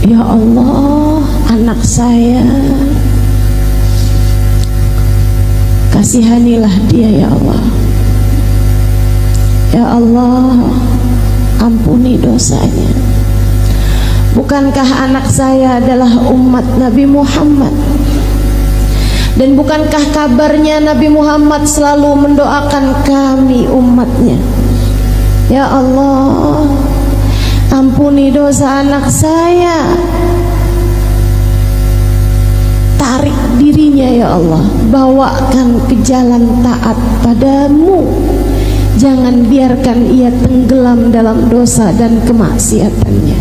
Speaker 1: Ya Allah, anak saya, kasihanilah dia ya Allah. Ya Allah, ampuni dosanya. Bukankah anak saya adalah umat Nabi Muhammad? Dan bukankah kabarnya Nabi Muhammad selalu mendoakan kami umatnya? Ya Allah, ampuni dosa anak saya. Tarik dirinya ya Allah, bawakan ke jalan taat padamu. Jangan biarkan ia tenggelam dalam dosa dan kemaksiatannya.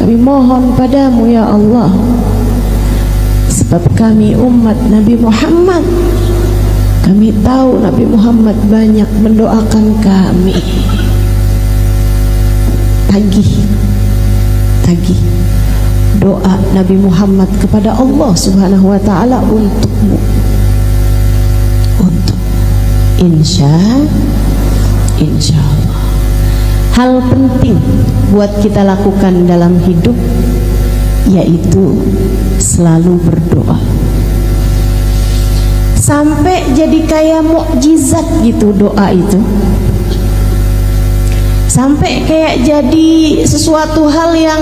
Speaker 1: Kami mohon padamu ya Allah, sebab kami umat Nabi Muhammad. Kami tahu Nabi Muhammad banyak mendoakan kami. Tagih doa Nabi Muhammad kepada Allah Subhanahu wa ta'ala untukmu. Insya Allah. Hal penting buat kita lakukan dalam hidup yaitu selalu berdoa. sampai jadi kayak mukjizat gitu doa itu, sampai kayak jadi sesuatu hal yang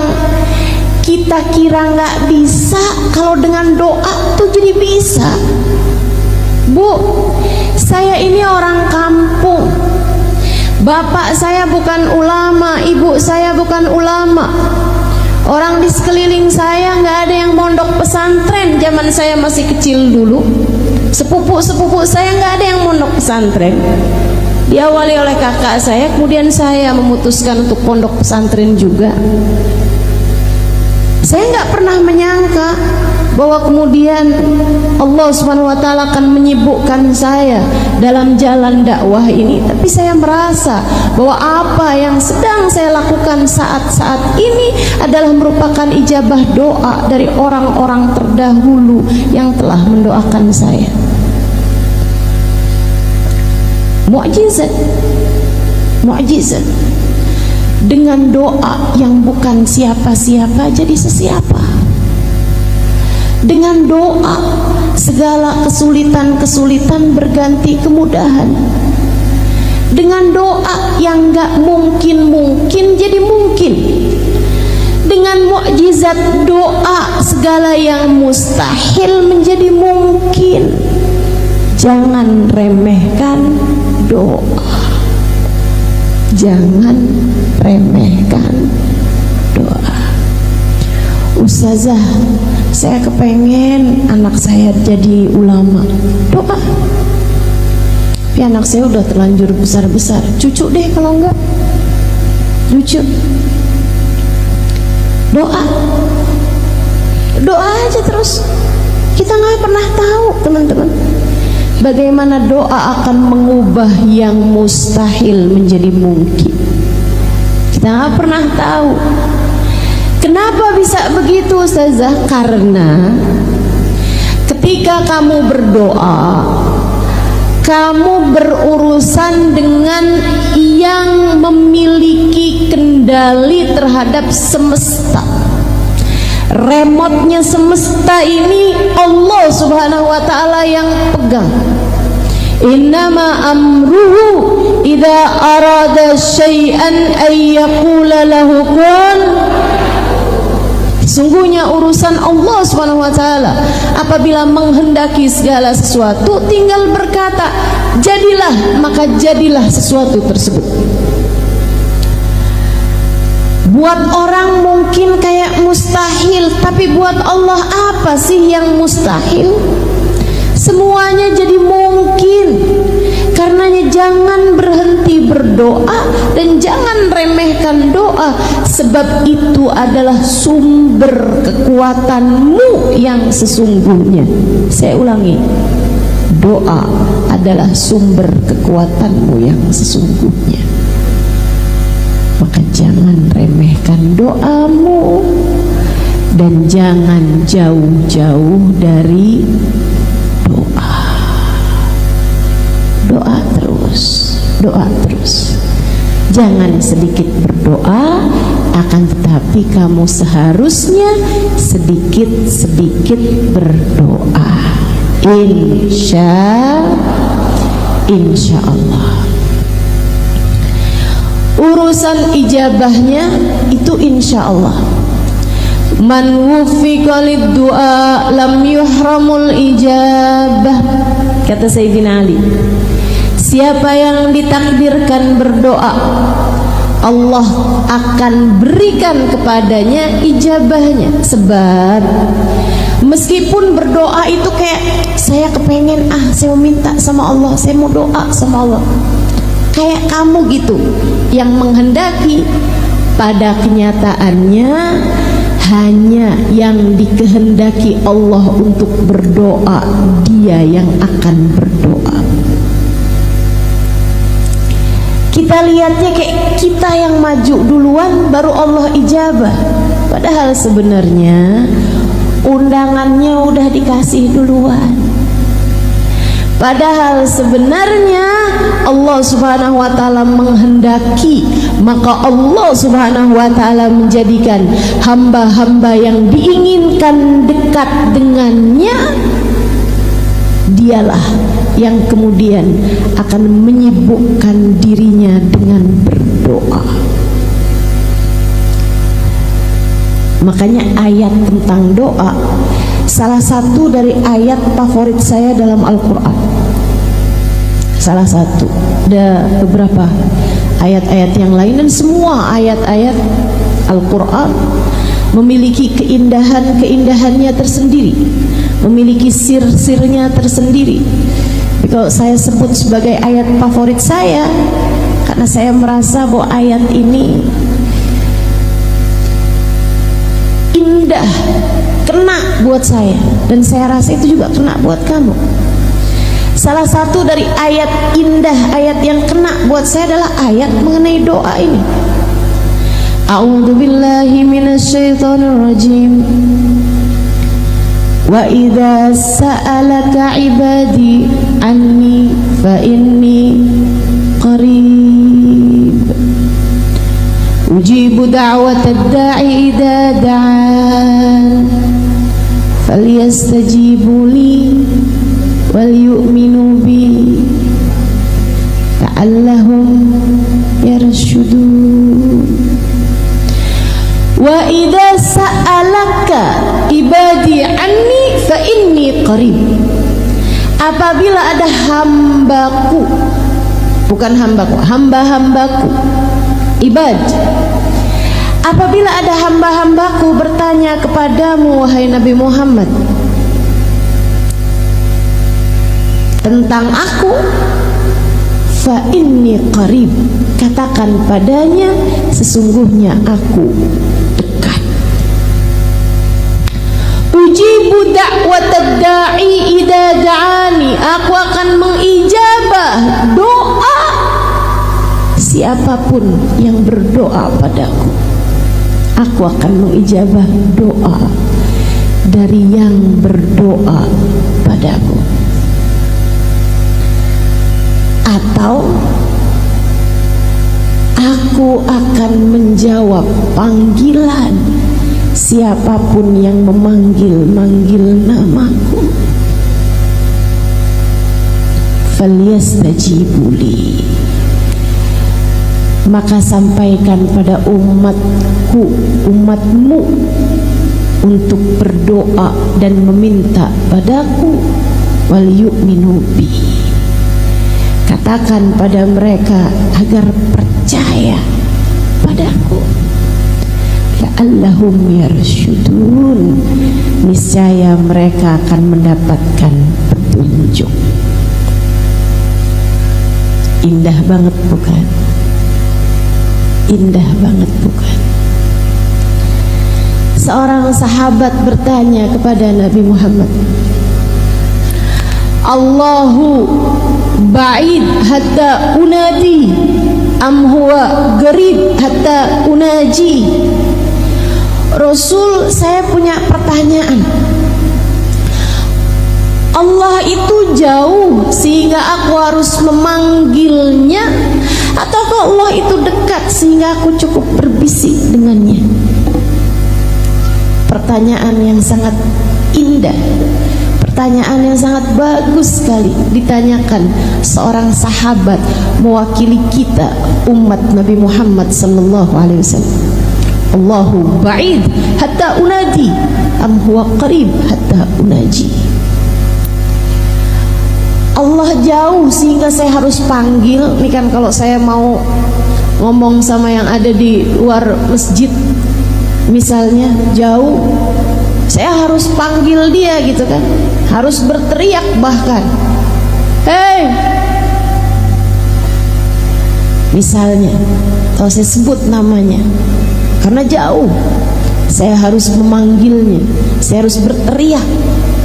Speaker 1: kita kira nggak bisa, kalau dengan doa tuh jadi bisa. Bu, saya ini orang kampung, bapak saya bukan ulama, ibu saya bukan ulama, orang di sekeliling saya nggak ada yang mondok pesantren zaman saya masih kecil dulu. Sepupu-sepupu saya nggak ada yang mondok pesantren. Diawali oleh kakak saya, kemudian saya memutuskan untuk pondok pesantren juga. Saya nggak pernah menyangka bahwa kemudian Allah Subhanahu wa Ta'ala akan menyibukkan saya dalam jalan dakwah ini. Tapi saya merasa bahwa apa yang sedang saya lakukan saat-saat ini adalah merupakan ijabah doa dari orang-orang terdahulu yang telah mendoakan saya. Mukjizat, mukjizat. Dengan doa yang bukan siapa-siapa jadi sesiapa. Dengan doa segala kesulitan-kesulitan berganti kemudahan. Dengan doa yang gak mungkin-mungkin jadi mungkin. Dengan mukjizat doa segala yang mustahil menjadi mungkin. Jangan remehkan doa. Jangan remehkan doa. Ustazah, saya kepengen anak saya jadi ulama. Doa. Tapi anak saya udah terlanjur besar-besar. Cucu deh kalau enggak. Cucu. Doa. Doa aja terus. Kita nggak pernah tahu, teman-teman, bagaimana doa akan mengubah yang mustahil menjadi mungkin. Kita nggak pernah tahu. Kenapa bisa begitu, Ustazah? Karena ketika kamu berdoa, kamu berurusan dengan yang memiliki kendali terhadap semesta. Remotnya semesta ini Allah Subhanahu wa Ta'ala yang pegang. Innama amruhu idza arada syai'an ay yaqula lahu kun. Sungguhnya urusan Allah Subhanahu wa Ta'ala apabila menghendaki segala sesuatu tinggal berkata jadilah, maka jadilah sesuatu tersebut. Buat orang mungkin kayak mustahil, tapi buat Allah apa sih yang mustahil? Semuanya jadi mungkin. Karenanya jangan berhenti berdoa dan jangan remehkan doa, sebab itu adalah sumber kekuatanmu yang sesungguhnya. Saya ulangi, doa adalah sumber kekuatanmu yang sesungguhnya. Maka jangan remehkan doamu dan jangan jauh-jauh dari doa. Doa terus, doa terus. Jangan sedikit berdoa, akan tetapi kamu seharusnya sedikit-sedikit berdoa. Insya Allah. Urusan ijabahnya itu insya Allah. Man wufiqa lid-du'a lam yuhramul ijabah, kata Sayyidina Ali. Siapa yang ditakdirkan berdoa, Allah akan berikan kepadanya ijabahnya. Sebab meskipun berdoa itu kayak saya kepengen, saya mau minta sama Allah, saya mau doa sama Allah, kayak kamu gitu yang menghendaki, pada kenyataannya hanya yang dikehendaki Allah untuk berdoa, dia yang akan berdoa. Kita lihatnya kayak kita yang maju duluan baru Allah ijabah, padahal sebenarnya undangannya udah dikasih duluan. Padahal sebenarnya Allah Subhanahu wa Ta'ala menghendaki, maka Allah Subhanahu wa Ta'ala menjadikan hamba-hamba yang diinginkan dekat dengannya dialah yang kemudian akan menyibukkan dirinya dengan berdoa. Makanya ayat tentang doa salah satu dari ayat favorit saya dalam Al-Quran. Salah satu, ada beberapa ayat-ayat yang lain, dan semua ayat-ayat Al-Quran memiliki keindahan-keindahannya tersendiri, memiliki sir-sirnya tersendiri. Tapi kalau saya sebut sebagai ayat favorit saya, karena saya merasa bahwa ayat ini indah, kena buat saya, dan saya rasa itu juga kena buat kamu. Salah satu dari ayat indah, ayat yang kena buat saya adalah ayat mengenai doa ini. A'udzu billahi minasyaitonir rajim. Wa idza sa'alaka 'ibadi anni fa inni qarib. Ujibu da'watad da'i idza da'an. Falyastajibu li wal yu'minu bi la'allahum yarshudun. Wa idza sa'alaka ibadi anni fa inni qarib. Apabila ada hambaku, bukan hambaku, hamba-hambaku, ibad. Apabila ada hamba-hambaku bertanya kepadamu wahai Nabi Muhammad tentang aku, fa inni qarib, katakan padanya sesungguhnya aku dekat. Ujibu da'watad da'i idza da'ani, aku akan mengijabah doa siapapun yang berdoa padaku. Aku akan mengijabah doa dari yang berdoa padaku. Atau aku akan menjawab panggilan siapapun yang memanggil-manggil namaku. Falyastajibu li, maka sampaikan pada umatku, umatmu untuk berdoa dan meminta padaku. Wal yu'minu bi, katakan pada mereka agar percaya padaku. La'allahum yarshudun, niscaya mereka akan mendapatkan petunjuk. Indah banget bukan? Indah banget bukan? Seorang sahabat bertanya kepada Nabi Muhammad, Allahu ba'id hatta unadi am huwa garib hatta unaji. Rasul, saya punya pertanyaan. Allah itu jauh sehingga aku harus memanggilnya, ataukah Allah itu dekat sehingga aku cukup berbisik dengannya? Pertanyaan yang sangat indah, pertanyaan yang sangat bagus sekali ditanyakan seorang sahabat mewakili kita umat Nabi Muhammad sallallahu alaihi wasallam. Allahu ba'id hatta unadi am huwa qarib hatta unaji. Allah jauh sehingga saya harus panggil. Ini kan kalau saya mau ngomong sama yang ada di luar masjid misalnya jauh, saya harus panggil dia gitu kan, harus berteriak bahkan, hei, misalnya kalau saya sebut namanya karena jauh, saya harus memanggilnya, saya harus berteriak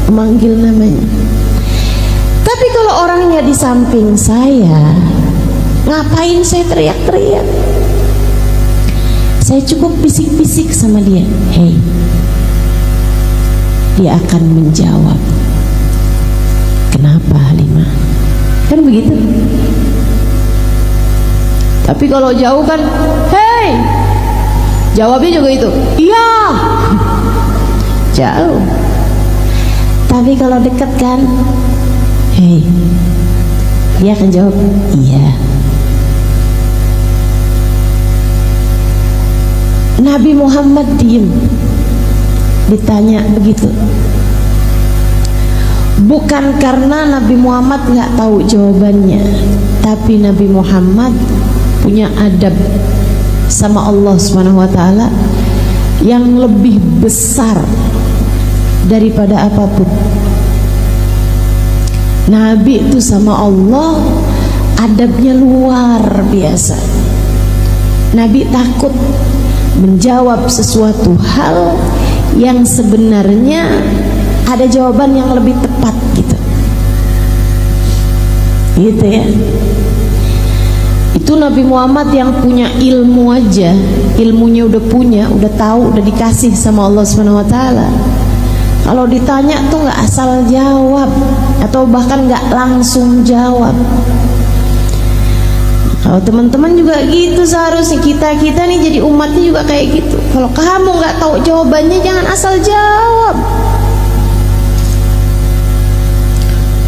Speaker 1: memanggil namanya. Tapi kalau orangnya di samping saya, ngapain saya teriak-teriak? Saya cukup bisik-bisik sama dia, hei. Dia akan menjawab, kenapa Halimah? Kan begitu. Tapi kalau jauh kan, hei, jawabnya juga itu, iya. Jauh. Tapi kalau dekat kan, Hei, dia akan jawab, iya. Nabi Muhammad diem, ditanya begitu. Bukan karena Nabi Muhammad nggak tahu jawabannya, tapi Nabi Muhammad punya adab sama Allah Subhanahu wa taala yang lebih besar daripada apapun. Nabi itu sama Allah adabnya luar biasa. Nabi takut menjawab sesuatu hal yang sebenarnya ada jawaban yang lebih tepat gitu. Gitu ya. Itu Nabi Muhammad yang punya ilmu aja, ilmunya udah punya, udah tahu, udah dikasih sama Allah Subhanahu wa taala. Kalau ditanya tuh nggak asal jawab atau bahkan nggak langsung jawab. Kalau teman-teman juga gitu, seharusnya kita nih jadi umatnya juga kayak gitu. Kalau kamu nggak tahu jawabannya, jangan asal jawab.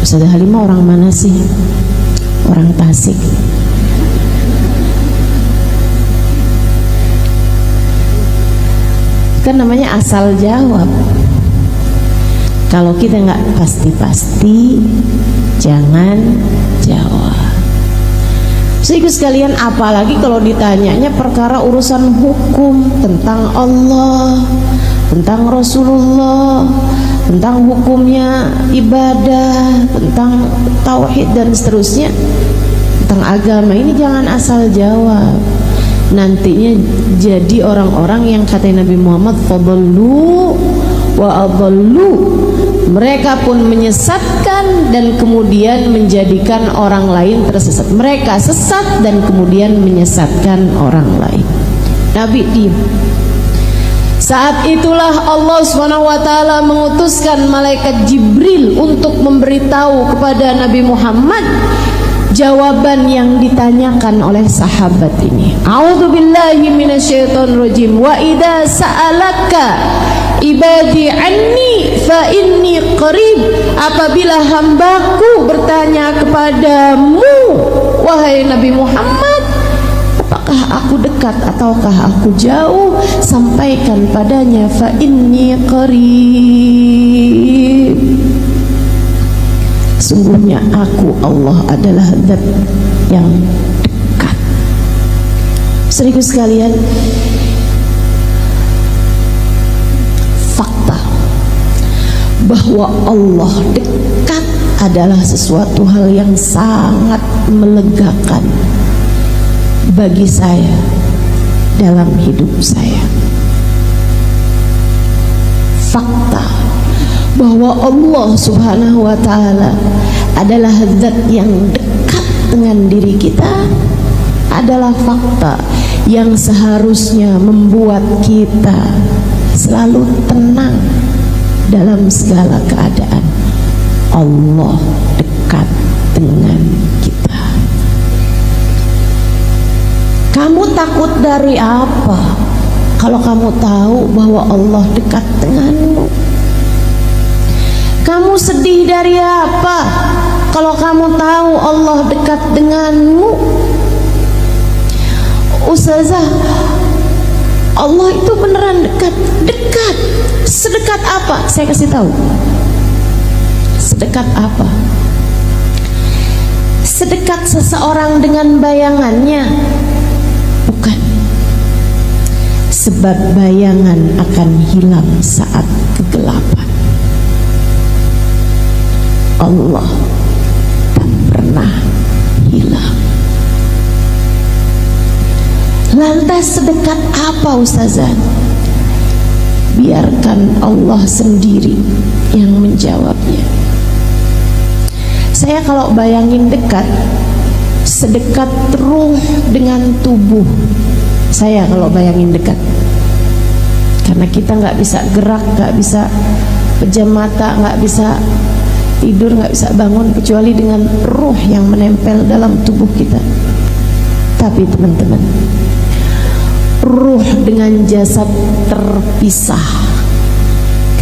Speaker 1: Ustazah Halimah orang mana sih? Orang Tasik. Kan namanya asal jawab. Kalau kita nggak pasti-pasti, jangan jawab. Sehingga sekalian, apalagi kalau ditanyanya perkara urusan hukum tentang Allah, tentang Rasulullah, tentang hukumnya ibadah, tentang tauhid dan seterusnya, tentang agama, ini jangan asal jawab. Nantinya jadi orang-orang yang kata Nabi Muhammad, fadallu wa adallu, mereka pun menyesatkan dan kemudian menjadikan orang lain tersesat. Mereka sesat dan kemudian menyesatkan orang lain. Nabi diam. Saat itulah Allah SWT mengutuskan malaikat Jibril untuk memberitahu kepada Nabi Muhammad jawaban yang ditanyakan oleh sahabat ini. A'udzubillahi minasyaitonirrajim. Wa idza sa'alaka ibadi anni fa inni qarib. Apabila hambaku bertanya kepadamu, wahai Nabi Muhammad, apakah aku dekat ataukah aku jauh, sampaikan padanya fa inni qarib. Sungguhnya aku Allah adalah zat yang dekat. Saudaraku sekalian, fakta bahwa Allah dekat adalah sesuatu hal yang sangat melegakan bagi saya dalam hidup saya. Fakta bahwa Allah Subhanahu wa taala adalah zat yang dekat dengan diri kita adalah fakta yang seharusnya membuat kita selalu tenang dalam segala keadaan. Allah dekat dengan kita. Kamu takut dari apa kalau kamu tahu bahwa Allah dekat denganmu? Kamu sedih dari apa kalau kamu tahu Allah dekat denganmu? Ustazah, Allah itu beneran dekat. Dekat. Sedekat apa? Saya kasih tahu. Sedekat apa? Sedekat seseorang dengan bayangannya? Bukan. Sebab bayangan akan hilang saat kegelapan. Allah tak pernah hilang. Lantas sedekat apa Ustazah? Biarkan Allah sendiri yang menjawabnya. Saya kalau bayangin dekat, sedekat ruh dengan tubuh. Saya kalau bayangin dekat, karena kita nggak bisa gerak, nggak bisa pejam mata, nggak bisa tidur, nggak bisa bangun kecuali dengan ruh yang menempel dalam tubuh kita. Tapi teman-teman, ruh dengan jasad terpisah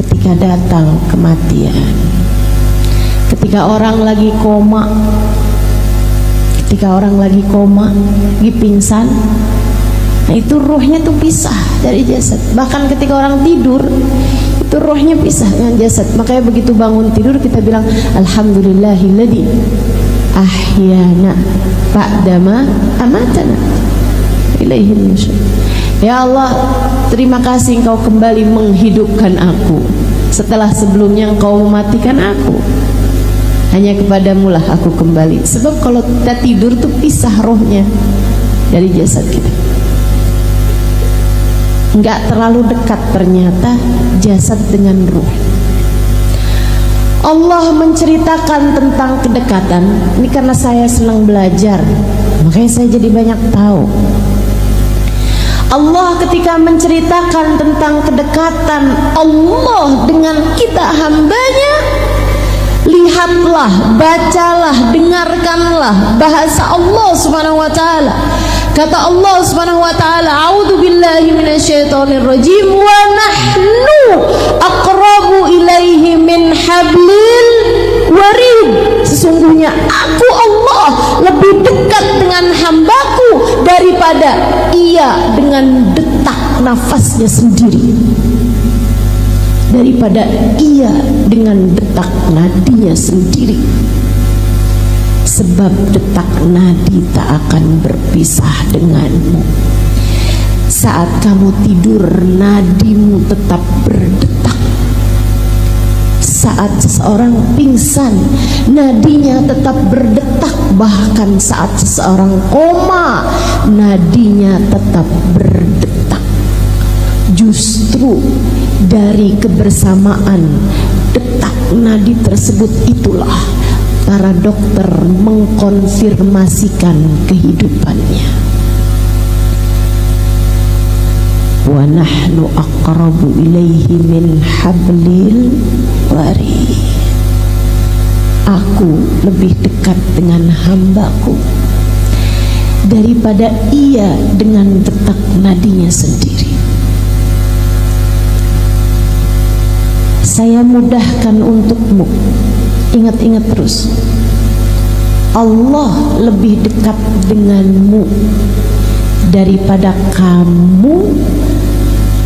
Speaker 1: ketika datang kematian. ketika orang lagi koma, lagi pingsan, nah itu ruhnya tuh pisah dari jasad. Bahkan ketika orang tidur, itu ruhnya pisah dengan jasad. Makanya begitu bangun tidur kita bilang alhamdulillahilladzi ahyana ba'dama amatana ilaihi nusyur. Ya Allah, terima kasih Engkau kembali menghidupkan aku setelah sebelumnya Engkau mematikan aku. Hanya kepadamu lah aku kembali. Sebab kalau kita tidur tuh pisah rohnya dari jasad kita. Enggak terlalu dekat ternyata jasad dengan ruh. Allah menceritakan tentang kedekatan. Ini karena saya senang belajar, makanya saya jadi banyak tahu. Allah ketika menceritakan tentang kedekatan Allah dengan kita hambanya, lihatlah, bacalah, dengarkanlah bahasa Allah Subhanahu wa taala. Kata Allah Subhanahu wa taala, "A'udzu billahi minasyaitonir rajim wa nahnu aqrabu ilaihi min hablil warid." Sesungguhnya aku Allah lebih dekat dengan hambaku daripada ia dengan detak nafasnya sendiri, daripada ia dengan detak nadinya sendiri. Sebab detak nadi tak akan berpisah denganmu. Saat kamu tidur, nadimu tetap berdetak. Saat seseorang pingsan, nadinya tetap berdetak. Bahkan saat seseorang koma, nadinya tetap berdetak. Justru dari kebersamaan detak nadi tersebut itulah para dokter mengkonfirmasikan kehidupannya. Wa nahnu aqrabu ilaihi min hablil warid. Aku lebih dekat dengan hambaku daripada ia dengan detak nadinya sendiri. Saya mudahkan untukmu, ingat-ingat terus, Allah lebih dekat denganmu daripada kamu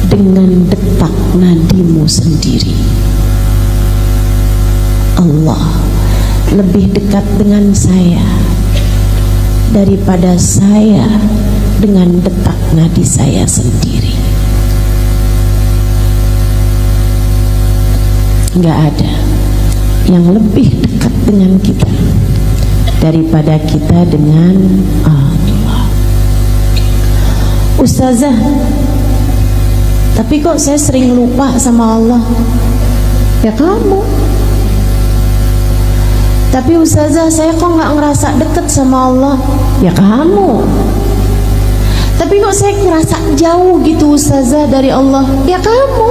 Speaker 1: dengan detak nadimu sendiri. Allah lebih dekat dengan saya daripada saya dengan detak nadi saya sendiri. Enggak ada yang lebih dekat dengan kita daripada kita dengan Allah. Ustazah, tapi kok saya sering lupa sama Allah? Ya kamu. Tapi Ustazah, saya kok nggak ngerasa deket sama Allah? Ya kamu. Tapi kok saya ngerasa jauh gitu Ustazah dari Allah? Ya kamu.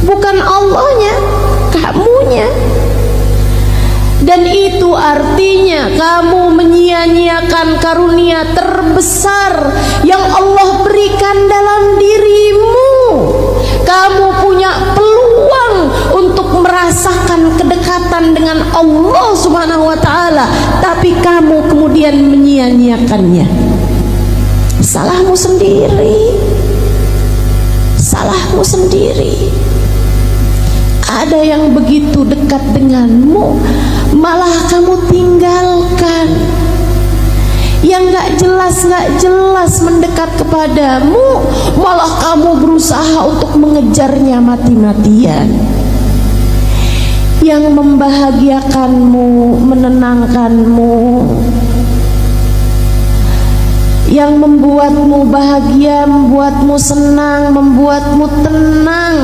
Speaker 1: Bukan Allahnya, kamunya. Dan itu artinya kamu menyia-nyiakan karunia terbesar yang Allah berikan dalam dirimu. Kamu punya peluang untuk merasakan kedekatan dengan Allah Subhanahu wa ta'ala, tapi kamu kemudian menyia-nyiakannya. Salahmu sendiri. Salahmu sendiri. Ada yang begitu dekat denganmu, malah kamu tinggalkan. Yang gak jelas mendekat kepadamu, malah kamu berusaha untuk mengejarnya mati-matian. Yang membahagiakanmu, menenangkanmu, yang membuatmu bahagia, membuatmu senang, membuatmu tenang,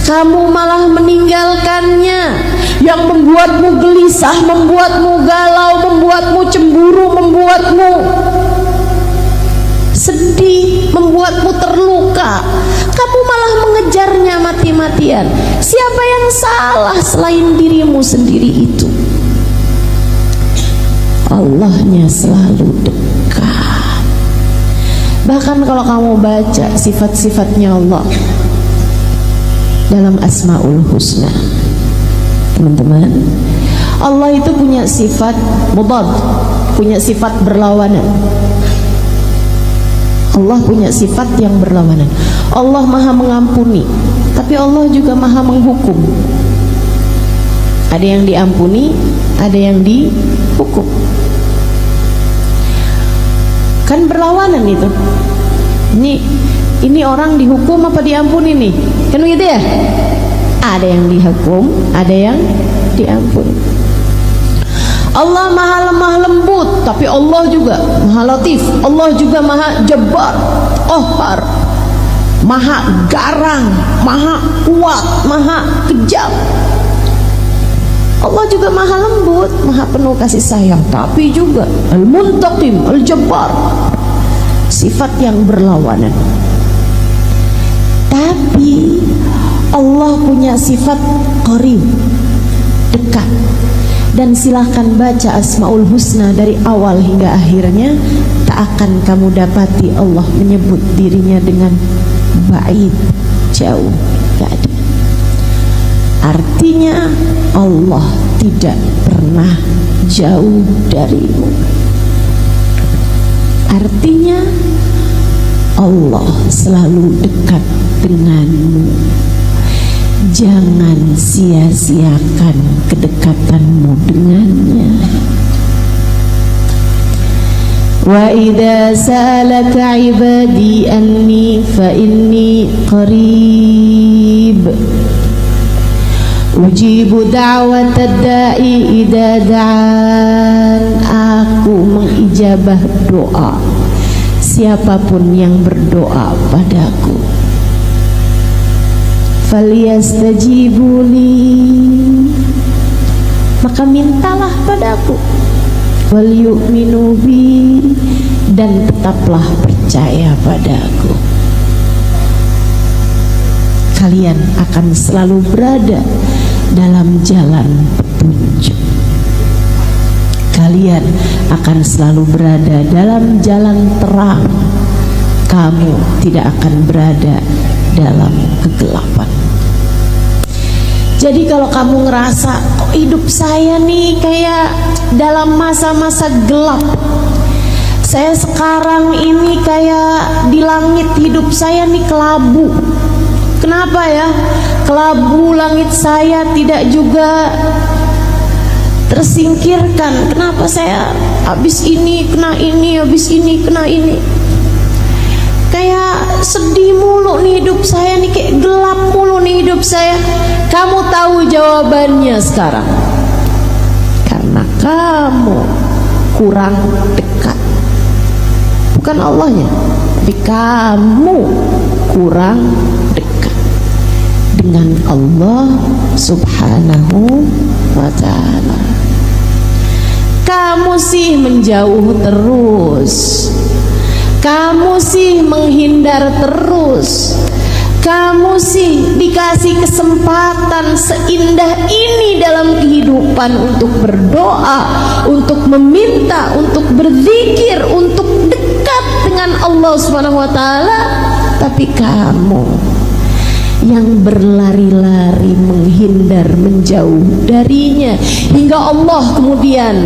Speaker 1: kamu malah meninggalkannya. Yang membuatmu gelisah, membuatmu galau, membuatmu cemburu, membuatmu sedih, membuatmu terluka, kamu malah mengejarnya mati-matian. Siapa yang salah selain dirimu sendiri itu? Allahnya selalu dekat. Bahkan kalau kamu baca sifat-sifatnya Allah dalam Asmaul Husna, teman-teman, Allah itu punya sifat mudad, punya sifat berlawanan. Allah punya sifat yang berlawanan. Allah maha mengampuni, tapi Allah juga maha menghukum. Ada yang diampuni, ada yang dihukum. Kan berlawanan itu. Ini orang dihukum apa diampuni nih? Kan begitu ya? Ada yang dihukum, ada yang diampuni. Allah maha lemah lembut, tapi Allah juga maha latif. Allah juga maha jabbar, qahhar, maha garang, maha kuat, maha kejam. Allah juga maha lembut, maha penuh kasih sayang, tapi juga al-muntaqim, al-jabbar, sifat yang berlawanan. Tapi Allah punya sifat qarib, dekat. Dan silahkan baca Asmaul Husna dari awal hingga akhirnya, tak akan kamu dapati Allah menyebut dirinya dengan ba'id, jauh, gak ada. Artinya Allah tidak pernah jauh darimu. Artinya Allah selalu dekat denganmu. Jangan sia-siakan kedekatanmu dengannya. Wa idza sa'alaka 'ibadi anni fa inni qarib ujibu da'watad da'i idza da'an. Aku mengijabah doa siapapun yang berdoa padaku. Falyastajibuli, maka mintalah padaku. Wal yu'minu bi, dan tetaplah percaya padaku. Kalian akan selalu berada dalam jalan petunjuk. Kalian akan selalu berada dalam jalan terang. Kamu tidak akan berada dalam kegelapan. Jadi kalau kamu ngerasa kok hidup saya nih kayak dalam masa-masa gelap, saya sekarang ini kayak di langit hidup saya nih kelabu. Kenapa ya? Kelabu langit saya tidak juga tersingkirkan. Kenapa saya habis ini kena ini, habis ini kena ini? Kayak sedih mulu nih hidup saya nih, kayak gelap mulu nih hidup saya. Kamu tahu jawabannya sekarang. Karena kamu kurang dekat. Bukan Allahnya, tapi kamu kurang dekat dengan Allah Subhanahu wa ta'ala. Kamu sih menjauh terus, kamu sih menghindar terus, kamu sih dikasih kesempatan seindah ini dalam kehidupan untuk berdoa, untuk meminta, untuk berzikir, untuk dekat dengan Allah Subhanahu wa ta'ala. Tapi kamu yang berlari-lari menghindar, menjauh darinya, hingga Allah kemudian